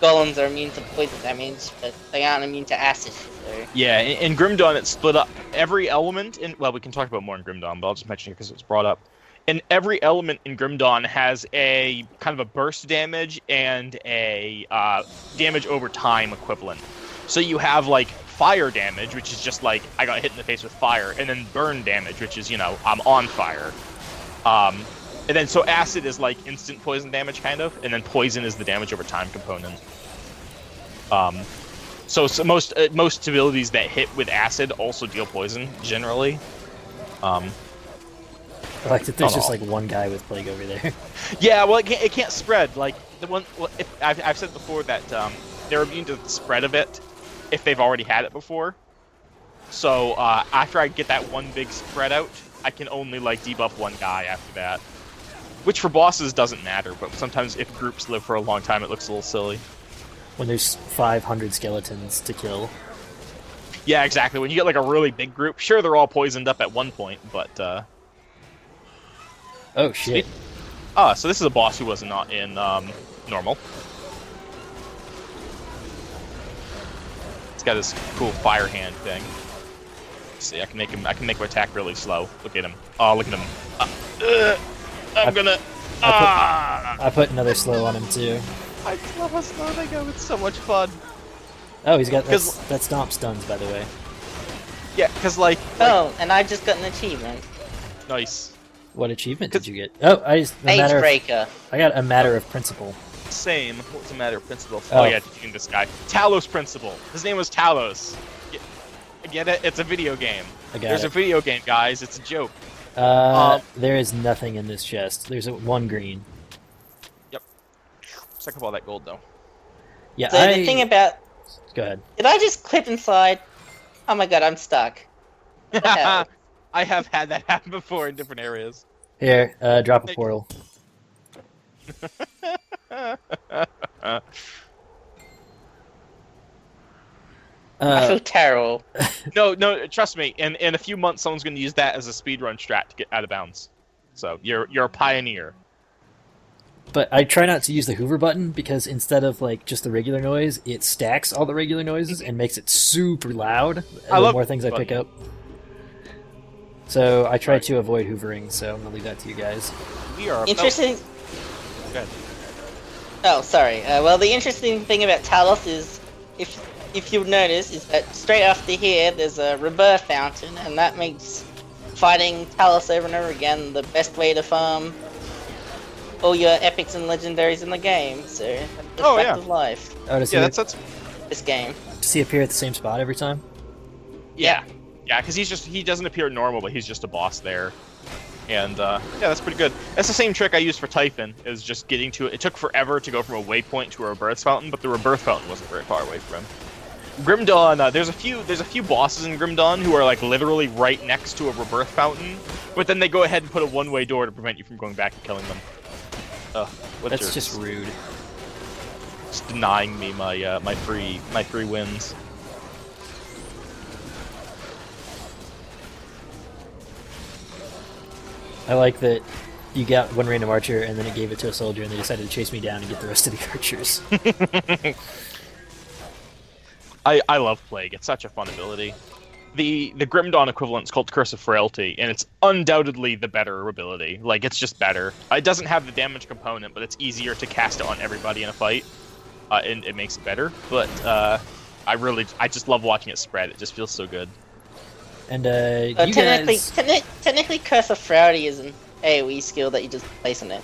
golems are immune to poison damage, but they aren't immune to acid, so... Yeah, in Grimdawn it's split up. Every element in... Well, we can talk about more in Grimdawn, but I'll just mention it because it was brought up. And every element in Grimdawn has a kind of a burst damage and a damage over time equivalent. So you have like fire damage, which is just like I got hit in the face with fire, and then burn damage, which is, you know, I'm on fire. And then so acid is like instant poison damage kind of, and then poison is the damage over time component. So most abilities that hit with acid also deal poison generally. I like that there's just like one guy with plague over there. Yeah, well, it can't spread. Like the one, I've said before that they're immune to the spread of it if they've already had it before. So after I get that one big spread out, I can only like debuff one guy after that. Which for bosses doesn't matter, but sometimes if groups live for a long time, it looks a little silly. When there's 500 skeletons to kill. Yeah, exactly. When you get like a really big group, sure they're all poisoned up at one point, but. Oh shit. So this is a boss who was not in normal. It's got this cool fire hand thing. Let's see, I can make him attack really slow. Look at him. Oh, look at him. I put another slow on him too. I love how slow they go. It's so much fun. Oh, he's got that stomp stuns, by the way. Yeah, because like Oh, and I just got an achievement. nice. What achievement did you get? Oh, Age Breaker. I got a matter of principle. Same. What's the matter of principle? Oh. Oh yeah, teaching this guy. Talos Principle. His name was Talos. Get it? It's a video game. I got There's it. a video game, guys. It's a joke. There is nothing in this chest. There's one green. Suck up all that gold though. Yeah, So the thing about... Go ahead. Did I just clip inside? Oh my god, I'm stuck. hell? I have had that happen before in different areas. Here, drop a portal. I feel terrible. No, trust me. In a few months, someone's going to use that as a speedrun strat to get out of bounds. So you're a pioneer. But I try not to use the Hoover button because instead of like just the regular noise, it stacks all the regular noises and makes it super loud. I The love more things I pick button. up. So I try to avoid hoovering. So I'm gonna leave that to you guys. We are Interesting... Go ahead. Oh, sorry. Well, the interesting thing about Talos is, if you'll notice, is that straight after here, there's a rebirth fountain, and that makes fighting Talos over and over again the best way to farm all your epics and legendaries in the game. So, that's Oh, fact yeah. of life. Oh, does Yeah, he, that's this game. Does he appear at the same spot every time? Yeah, because he doesn't appear normal, but he's just a boss there. And yeah, that's pretty good. That's the same trick I used for Typhon, is just getting to it. It took forever to go from a waypoint to a rebirth fountain, but the rebirth fountain wasn't very far away from him. Grim Dawn, there's a few bosses in Grim Dawn who are like literally right next to a rebirth fountain, but then they go ahead and put a one-way door to prevent you from going back and killing them. That's just rude. Just denying me my my free wins. I like that you got one random archer and then it gave it to a soldier and they decided to chase me down and get the rest of the archers. I love Plague. It's such a fun ability. The Grim Dawn equivalent is called Curse of Frailty, and it's undoubtedly the better ability. Like, it's just better. It doesn't have the damage component, but it's easier to cast it on everybody in a fight, and it makes it better. But I just love watching it spread. It just feels so good. And you technically, guys... technically, Curse of Frailty is an AoE skill that you just place in it.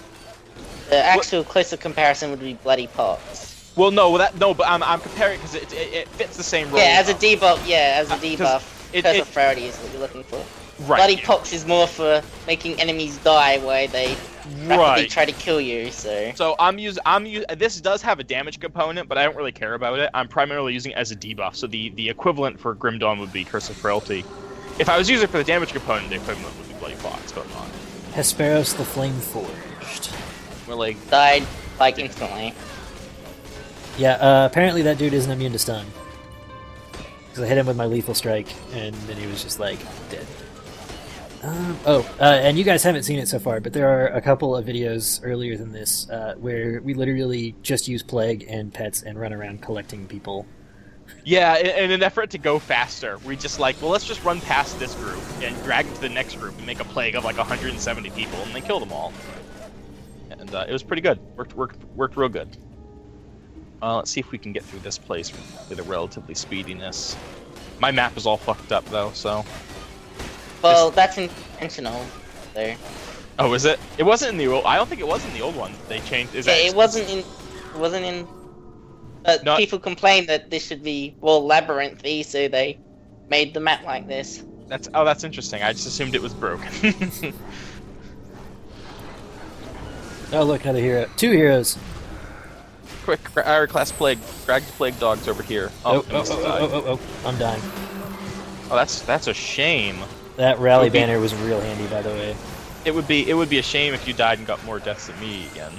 The actual closer comparison would be Bloody Pox. Well, no, but I'm comparing because it fits the same role. Yeah, as a debuff. Yeah, as a debuff. Curse of Frailty is what you're looking for. Right. Bloody Pox is more for making enemies die while they rapidly try to kill you. So I'm using. This does have a damage component, but I don't really care about it. I'm primarily using it as a debuff. So the equivalent for Grim Dawn would be Curse of Frailty. If I was using it for the damage component, the equivalent would be Bloody Pox, but I'm not. Hesperos the Flame Forged. We're like died like instantly. Yeah, apparently that dude isn't immune to stun. Because I hit him with my lethal strike, and then he was just like dead. And you guys haven't seen it so far, but there are a couple of videos earlier than this where we literally just use Plague and pets and run around collecting people. Yeah, in an effort to go faster, we just like, well, let's just run past this group and drag it to the next group and make a plague of like 170 people and then kill them all. And it was pretty good. Worked real good. Let's see if we can get through this place with a relatively speediness. My map is all fucked up though, so. Well, that's intentional. There. Oh, is it? It wasn't in the old. I don't think it was in the old one. They changed. It wasn't in. It wasn't in. But people complained that this should be more labyrinthy, so they made the map like this. That's interesting. I just assumed it was broken. Oh look, another hero. 2 heroes. Quick, Iron Class Plague. Drag the Plague dogs over here. Oh, I'm dying. Oh, that's a shame. That rally banner was real handy, by the way. It would be a shame if you died and got more deaths than me again.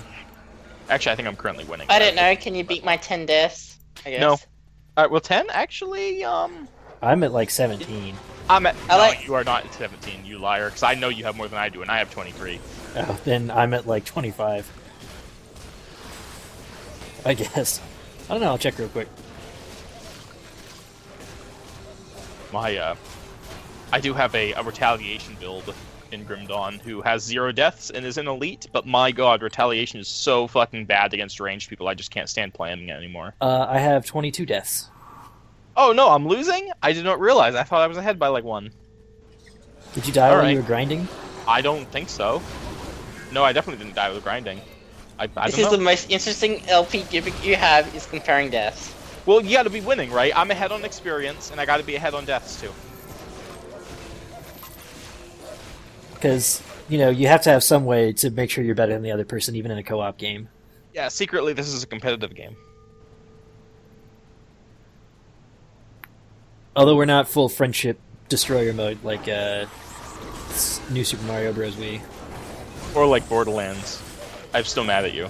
Actually, I think I'm currently winning. I don't know. Can you beat my 10 deaths? I guess. No. Alright, well, 10 actually. I'm at like 17. You are not at 17, you liar. Because I know you have more than I do, and I have 23. Oh, then I'm at like 25. I guess. I don't know. I'll check real quick. I do have a retaliation build in Grim Dawn who has 0 deaths and is an elite, but my god, retaliation is so fucking bad against ranged people, I just can't stand playing it anymore. I have 22 deaths. Oh no, I'm losing? I did not realize. I thought I was ahead by like 1. Did you die while you were grinding? I don't think so. No, I definitely didn't die with grinding. This is the most interesting LP gimmick you have, is comparing deaths. Well, you gotta be winning, right? I'm ahead on experience, and I gotta be ahead on deaths too. Because, you know, you have to have some way to make sure you're better than the other person, even in a co-op game. Yeah, secretly, this is a competitive game. Although we're not full friendship destroyer mode like New Super Mario Bros. Wii. Or like Borderlands. I'm still mad at you.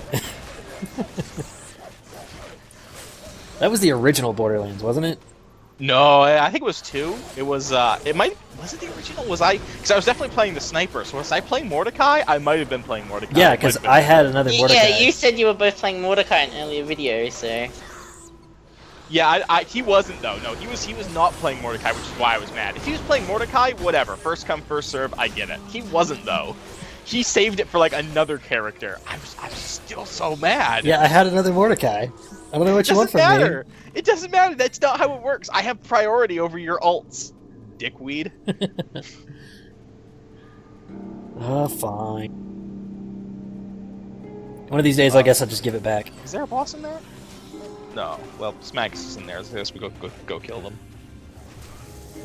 That was the original Borderlands, wasn't it? No, I think it was 2. It was, was it the original? Because I was definitely playing the sniper, so was I playing Mordecai? I might have been playing Mordecai. Yeah, because I had another Mordecai. Yeah, you said you were both playing Mordecai in an earlier video, so... Yeah, he wasn't though. No, he was not playing Mordecai, which is why I was mad. If he was playing Mordecai, whatever. First come, first serve, I get it. He wasn't though. He saved it for like another character. I was still so mad. Yeah, I had another Mordecai. I don't know what you want from me. It doesn't matter. That's not how it works. I have priority over your ults, dickweed. Fine. One of these days, I guess I'll just give it back. Is there a boss in there? No. Well, Smagus is in there, so I guess we go kill them.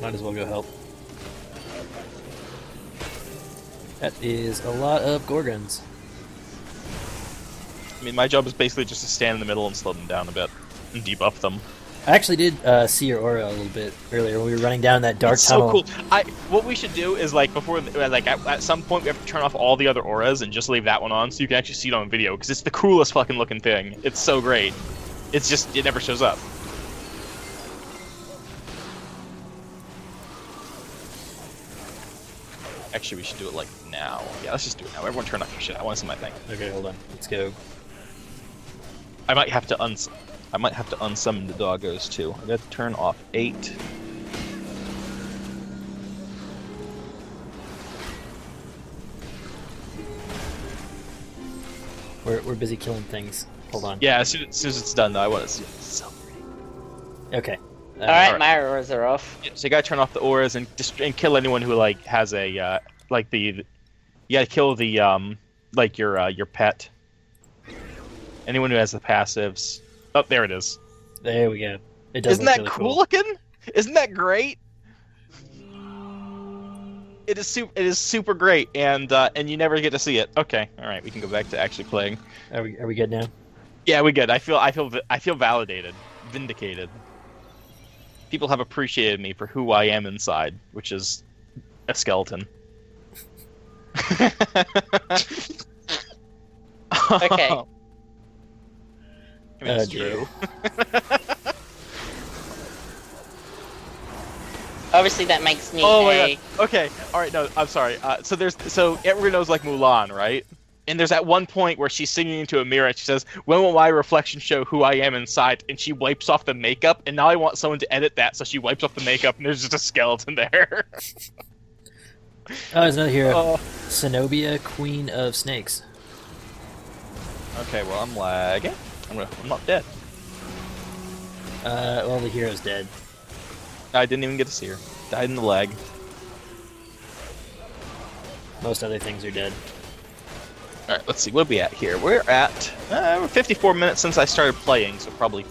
Might as well go help. That is a lot of Gorgons. I mean, my job is basically just to stand in the middle and slow them down a bit and debuff them. I actually did see your aura a little bit earlier when we were running down that dark It's tunnel. so cool. What we should do is like before, like at some point, we have to turn off all the other auras and just leave that one on so you can actually see it on video because it's the coolest fucking looking thing. It's so great. It's just it never shows up. Actually, we should do it like now. Yeah, let's just do it now. Everyone turn off your shit. I want to see my thing. Okay, hold on. Let's go. I might have to unsummon the doggos too. I got to turn off 8. We're busy killing things. Hold on. Yeah, as soon as it's done, though, I want to see it. It's so pretty. Okay. Alright, my auras are off. Yeah, so you gotta turn off the auras and kill anyone who like has a like the. You gotta kill the like your pet. Anyone who has the passives. Oh, there it is. There we go. It does Isn't look that really cool looking? Isn't that great? It is super great, and you never get to see it. Okay, all right, we can go back to actually playing. Are we good now? Yeah, we good. I feel validated, vindicated. People have appreciated me for who I am inside, which is a skeleton. Okay. I mean, it's dear. true. Obviously, that makes me Oh my a... god. Okay. All right. No, I'm sorry. So everyone knows like Mulan, right? And there's that one point where she's singing into a mirror and she says, "When will my reflection show who I am inside?" And she wipes off the makeup. And now I want someone to edit that, so she wipes off the makeup and there's just a skeleton there. Oh, there's another hero. Oh. Zenobia, Queen of Snakes. Okay. Well, I'm lagging. I'm not dead. Well, the hero's dead. I didn't even get to see her. Died in the lag. Most other things are dead. All right. Let's see. What are we at here? We're at we're 54 minutes since I started playing, so probably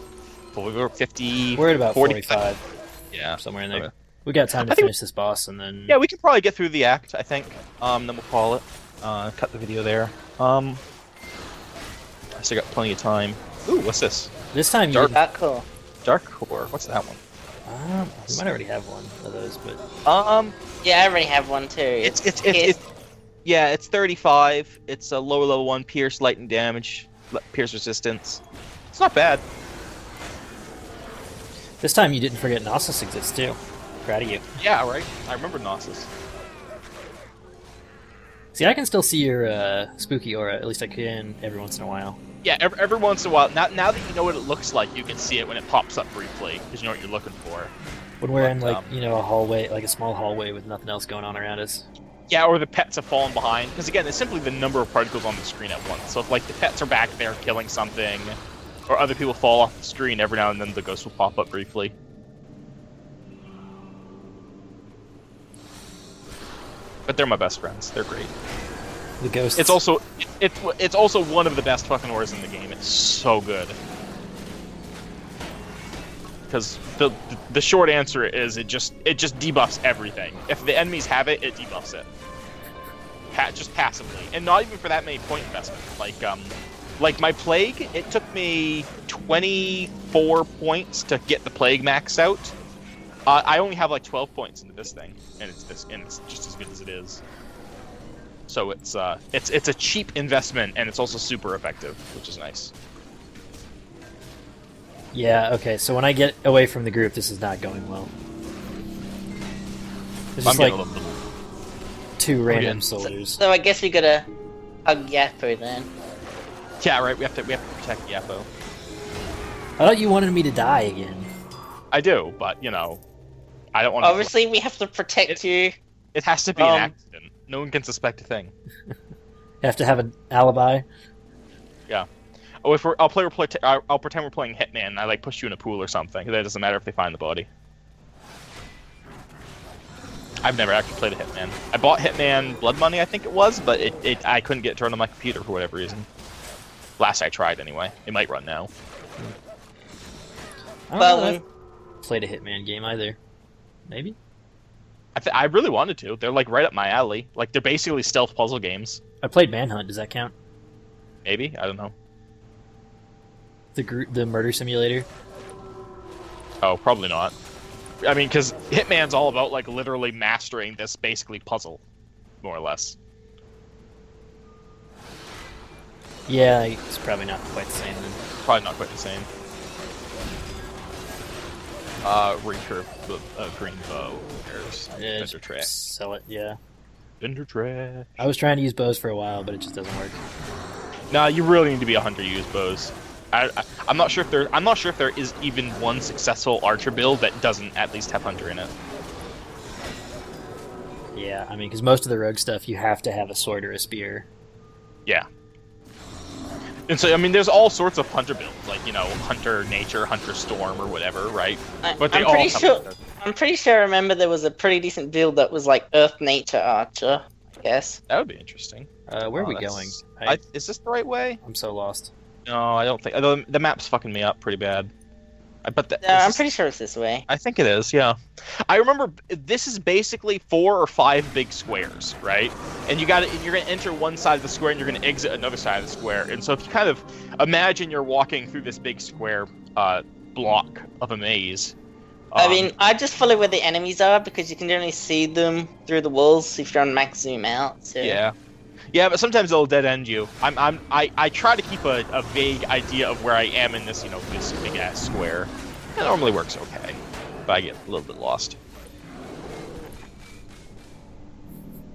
we're 50. We're at about 45. 45, Yeah. somewhere in there. Okay. We got time to I think- finish this boss, and then... Yeah, we can probably get through the act, I think. Then we'll call it. Cut the video there. I still got plenty of time. Ooh, what's this? This time you... Dark- Ah, cool. Dark Core. What's that one? we might already have one of those, but... Yeah, I already have one too. It's yeah, it's 35. It's a lower level one, pierce, lightning damage, pierce resistance. It's not bad. This time you didn't forget Gnosis exists, too. Proud of you. Yeah, right. I remember Gnosis. See, I can still see your spooky aura. At least I can every once in a while. Yeah, every once in a while. Now that you know what it looks like, you can see it when it pops up briefly, because you know what you're looking for. When we're in, But, like, a hallway, like a small hallway with nothing else going on around us. Yeah, or the pets have fallen behind. Because again, it's simply the number of particles on the screen at once. So if like the pets are back there killing something, or other people fall off the screen, every now and then the ghost will pop up briefly. But they're my best friends. They're great. The ghosts. It's also one of the best fucking auras in the game. It's so good. Because the short answer is it just debuffs everything. If the enemies have it, it debuffs it. Just passively, and not even for that many point investment. Like my plague, it took me 24 points to get the plague maxed out. I only have like 12 points into this thing, and it's just as good as it is. So it's a cheap investment, and it's also super effective, which is nice. Yeah, okay, so when I get away from the group, this is not going well. There's I'm just like getting a little bit. two random good. soldiers. So I guess we gotta hug Yappo then. Yeah, right. We have to protect Yappo. I thought you wanted me to die again. I do, but I don't want to. Obviously, we have to protect you. It has to be an accident. No one can suspect a thing. You have to have an alibi. Yeah. Oh, I'll pretend we're playing Hitman. And I like push you in a pool or something. That doesn't matter if they find the body. I've never actually played a Hitman. I bought Hitman Blood Money, I think it was, but I couldn't get it to run on my computer for whatever reason. Last I tried, anyway. It might run now. I don't Well, know when- if I've played a Hitman game either. Maybe? I really wanted to. They're like right up my alley. Like they're basically stealth puzzle games. I played Manhunt. Does that count? Maybe, I don't know. The murder simulator? Oh, probably not. I mean, because Hitman's all about like literally mastering this basically puzzle, more or less. Yeah, it's probably not quite the same then. Probably not quite the same. Recurve green bow. There's Yeah, Vendor trash. sell it, yeah. Vendor trash. I was trying to use bows for a while, but it just doesn't work. Nah, you really need to be a hunter to use bows. I'm not sure if there is even one successful archer build that doesn't at least have hunter in it. Yeah, I mean, because most of the rogue stuff, you have to have a sword or a spear. Yeah. And so, I mean, there's all sorts of hunter builds, like, you know, hunter nature, hunter storm, or whatever, right? But they I'm all pretty come sure. together. I'm pretty sure. I remember there was a pretty decent build that was like Earth Nature Archer. I guess. That would be interesting. Where are we that's- going? Is this the right way? I'm so lost. No, I don't think. The map's fucking me up pretty bad. I bet that. No, I'm pretty sure it's this way. I think it is, yeah. I remember this is basically 4 or 5 big squares, right? And you're gonna enter one side of the square and you're gonna exit another side of the square. And so if you kind of imagine you're walking through this big square block of a maze. I mean, I just follow where the enemies are because you can generally see them through the walls if you're on max zoom out. So. Yeah. Yeah, but sometimes it'll dead end you. I try to keep a vague idea of where I am in this, you know, this big ass square. It normally works okay, but I get a little bit lost.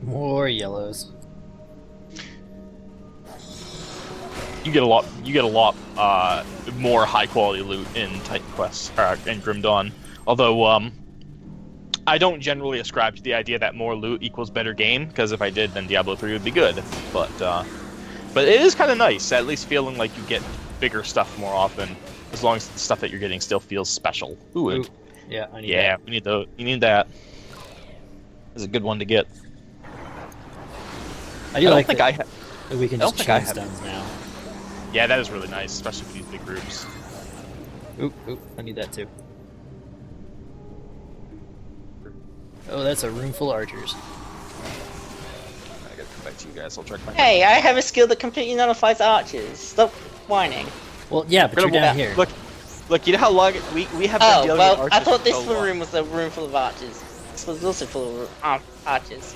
More yellows. You get a lot more high quality loot in Titan Quest in Grim Dawn. Although I don't generally ascribe to the idea that more loot equals better game, because if I did, then Diablo 3 would be good. But it is kind of nice, at least feeling like you get bigger stuff more often, as long as the stuff that you're getting still feels special. Ooh. Yeah, I need Yeah, that. you need that. It's a good one to get. I do like think that, I have. that we can I don't just think I chain have- stuns now. Yeah, that is really nice, especially for these big groups. Oop, I need that too. Oh, that's a room full of archers. I gotta come back to you guys. I'll check my. Hey, I have a skill that completely nullifies archers. Stop whining. Well, yeah, but you're down here. Look, you know how long we have been Oh, dealing well, with I archers thought for this so long. room was a room full of archers. This was also full of archers.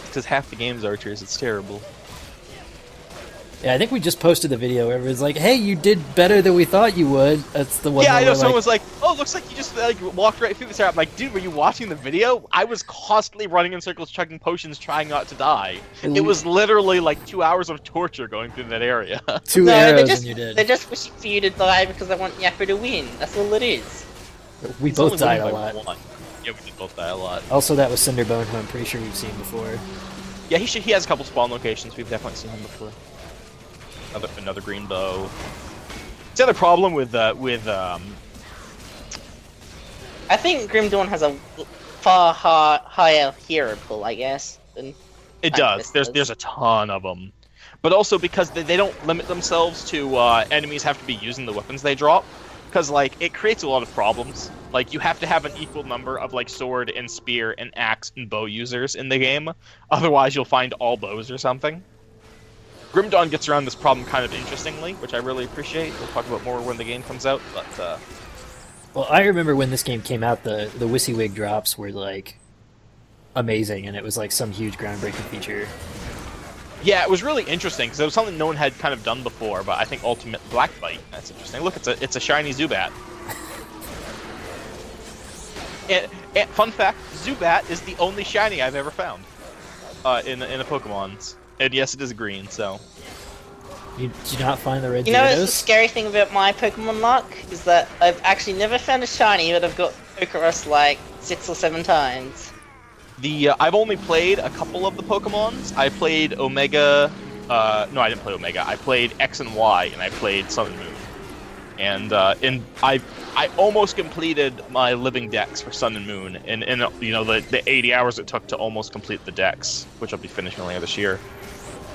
Because half the game's archers. It's terrible. Yeah, I think we just posted the video where it was like, hey, you did better than we thought you would. That's the one Yeah, where I know. we're Someone like, was like, "Oh, looks like you just like walked right through this area." I'm like, "Dude, were you watching the video? I was constantly running in circles, chugging potions, trying not to die. It was literally like 2 hours of torture going through that area." two No, arrows they're and you're just, dead. wishing for you to die because they want Yappa to win. That's all it is. We It's both only died a winning by lot. one. Yeah, we did both die a lot. Also, that was Cinderbone, who I'm pretty sure we've seen before. Yeah, he has a couple spawn locations. We've definitely seen him before. Another green bow. It's the other problem with I think Grim Dawn has a far higher hero pool, I guess. Than It Titan does. Quest There's a ton of them, but also because they don't limit themselves to enemies have to be using the weapons they drop, because like it creates a lot of problems. Like you have to have an equal number of like sword and spear and axe and bow users in the game, otherwise you'll find all bows or something. Grim Dawn gets around this problem kind of interestingly, which I really appreciate. We'll talk about more when the game comes out, but Well, I remember when this game came out, the WYSIWYG drops were like amazing, and it was like some huge groundbreaking feature. yeah, it was really interesting because it was something no one had kind of done before. But I think Ultimate Blackbite, that's interesting. Look, it's a shiny Zubat. And fun fact, Zubat is the only shiny I've ever found in the Pokemons. And yes, it is green, so. You did you not find the red You know what's the Gyarados? scary thing about my Pokemon luck? Is that I've actually never found a shiny, but I've got Pokeros like 6 or 7 times. I've only played a couple of the Pokemons. I played Omega. No, I didn't play Omega. I played X and Y, and I played Sun and Moon. And I almost completed my living dex for Sun and Moon, and you know the 80 hours it took to almost complete the dex, which I'll be finishing later this year.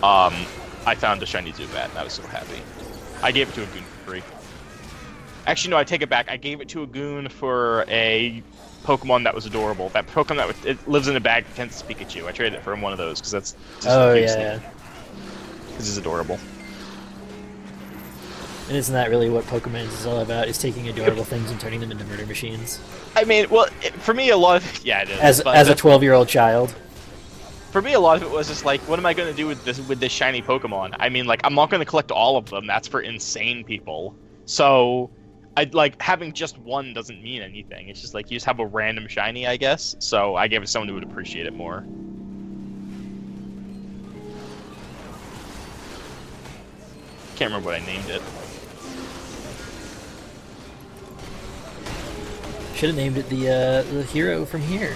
I found a shiny Zubat, and I was so happy. I gave it to a goon for free. Actually, no, I take it back. I gave it to a goon for a Pokemon that was adorable. That Pokemon it lives in a bag, pretends to Pikachu. I traded it for one of those because that's just Oh the yeah. because he's adorable. And isn't that really what Pokemon is all about? Is taking adorable things and turning them into murder machines? I mean, well, for me, a lot of yeah, it is. As but a 12-year-old child. for me, a lot of it was just like, what am I going to do with this shiny Pokemon? I mean, like, I'm not going to collect all of them. That's for insane people. So, having just one doesn't mean anything. It's just like you just have a random shiny, I guess. So I gave it to someone who would appreciate it more. Can't remember what I named it. Should have named it the hero from here.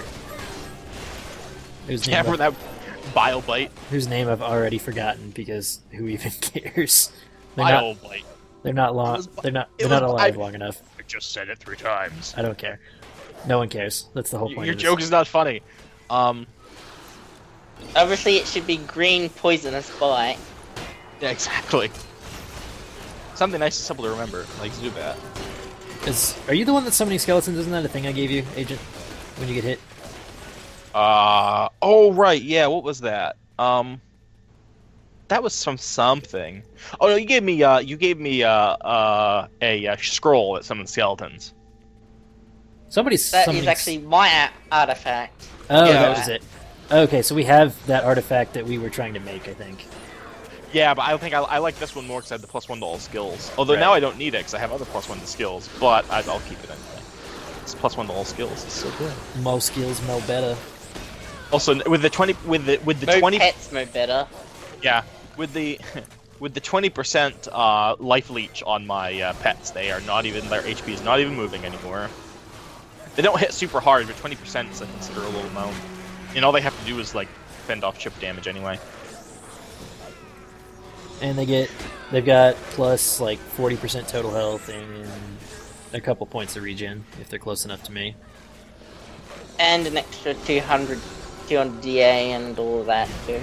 Whose name, Can't remember that Bilebite. whose name I've already forgotten because who even cares? They're not, Bilebite. they're not long. They're not alive long enough. I just said it 3 times. I don't care. No one cares. That's the whole point. Your of this. joke is not funny. Obviously, it should be green poisonous bite. Yeah, exactly. Something nice and simple to remember, like Zubat. Are you the one that's summoning skeletons? Isn't that a thing I gave you, Agent? When you get hit? Oh right, yeah. What was that? That was from something. Oh no, you gave me a scroll that summons skeletons. Somebody's That summoning... is actually my artifact. Oh, Yeah. that was it. Okay, so we have that artifact that we were trying to make, I think. Yeah, but I think I like this one more because I have the +1 to all skills. Although Right. now I don't need it because I have other +1 to skills. But I'll keep it anyway. It's +1 to all skills. It's so good. Mo skills, mo better. Also, with the 20 with the No 20 pets, no better. yeah with the with the 20% life leech on my pets, they are not even their HP is not even moving anymore. They don't hit super hard, but 20% is a considerable amount. And all they have to do is like fend off chip damage anyway. And they've got plus like 40% total health and a couple points of regen if they're close enough to me. And an extra 200 DA and all of that too.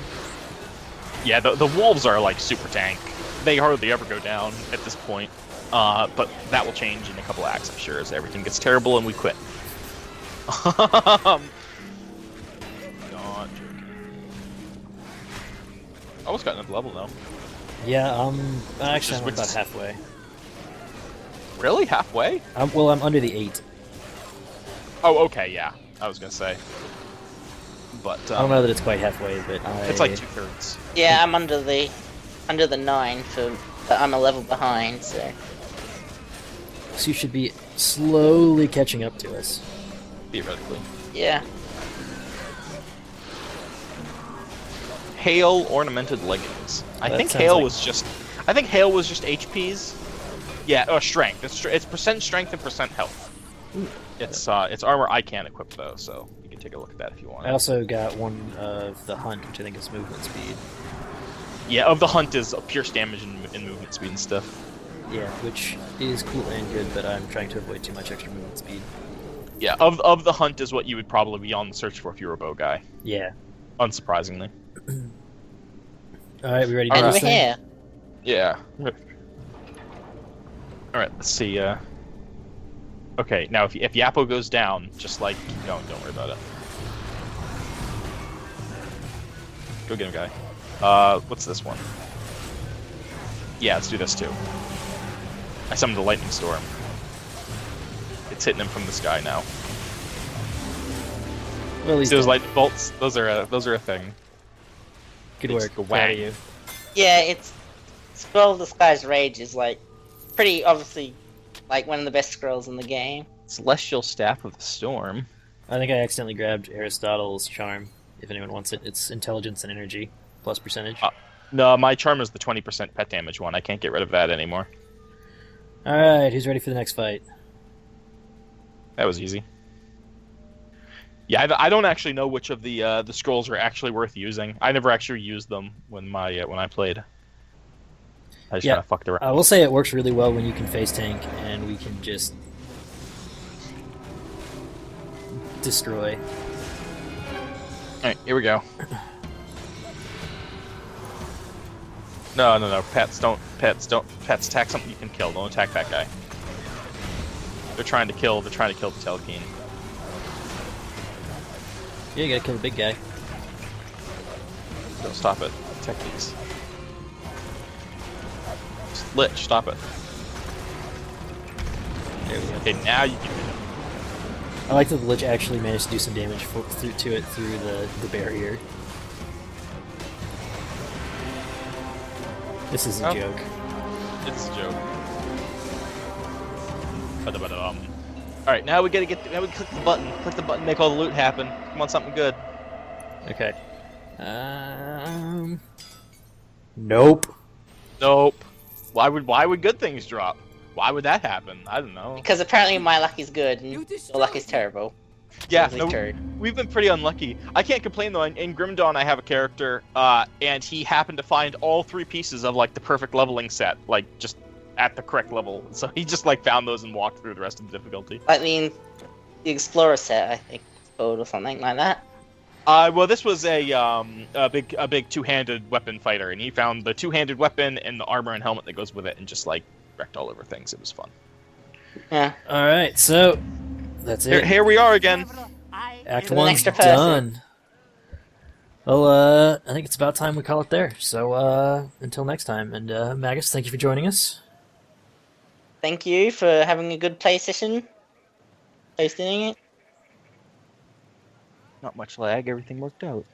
Yeah, the wolves are like super tank. They hardly ever go down at this point. But that will change in a couple acts, I'm sure, as everything gets terrible and we quit. Not joking. Almost got another level though. Yeah, actually I'm Which about is- halfway. Really? Halfway? I'm under the 8. Oh, okay, yeah. I was gonna say. But I don't know that it's quite halfway, but it's like 2/3. Yeah, I'm under the 9, so but I'm a level behind. So So you should be slowly catching up to us. Theoretically. yeah. Hail ornamented leggings. I That think sounds hail like- was just. I think hail was just HPs. Yeah, or strength. It's percent strength and percent health. It's armor I can't equip though, so you can take a look at that if you want. I also got one of the hunt, which I think is movement speed. Yeah, of the hunt is pierce damage and movement speed and stuff. Yeah, which is cool and good, but I'm trying to avoid too much extra movement speed. Yeah, of the hunt is what you would probably be on the search for if you were a bow guy. Yeah. Unsurprisingly. Alright, we ready to And do we're this thing? here. Yeah. Alright, let's see, Okay, now if Yappo goes down, just like keep going, don't worry about it. Go get him, guy. What's this one? Yeah, let's do this too. I summoned a lightning storm. It's hitting him from the sky now. Well, at least See those lightning bolts? Those are a thing. good they work. just go Proud of wang. you. Yeah, it's Scroll of the Sky's Rage is like pretty obviously like one of the best scrolls in the game. Celestial Staff of the Storm. I think I accidentally grabbed Aristotle's charm, if anyone wants it. It's intelligence and energy, plus percentage. No, my charm is the 20% pet damage one. I can't get rid of that anymore. Alright, who's ready for the next fight? That was easy. Yeah, I don't actually know which of the scrolls are actually worth using. I never actually used them when I played. I just Yeah. kind of fucked around. I will say it works really well when you can face tank, and we can just destroy. Alright, here we go. No. Pets attack something you can kill. Don't attack that guy. They're trying to kill the Telkeen. Yeah, you gotta kill the big guy. Don't stop it. Protect these. Lich, stop it. There we go. Okay, now you can hit him. I like that the Lich actually managed to do some damage through the barrier. This is a Oh. joke. It's a joke. Alright, now we gotta now we click the button. Click the button, make all the loot happen. Come on, something good. Okay. Nope. Nope. Why would good things drop? Why would that happen? I don't know. Because apparently my luck is good and You your destroyed luck is me. terrible. Yeah, Easily no, turd. we've been pretty unlucky. I can't complain though. In Grim Dawn, I have a character, and he happened to find all 3 pieces of like the perfect leveling set, like just at the correct level. So he just like found those and walked through the rest of the difficulty. Like the Explorer set, I think it's called, or something like that. Well, this was a big two-handed weapon fighter, and he found the two-handed weapon and the armor and helmet that goes with it, and just like wrecked all over things. It was fun. Yeah. Alright, so that's it. Here we are again. Act An 1's extra person. done. Well, I think it's about time we call it there. So, until next time. And, Magus, thank you for joining us. Thank you for having a good play session. Hosting it. Not much lag. Everything worked out.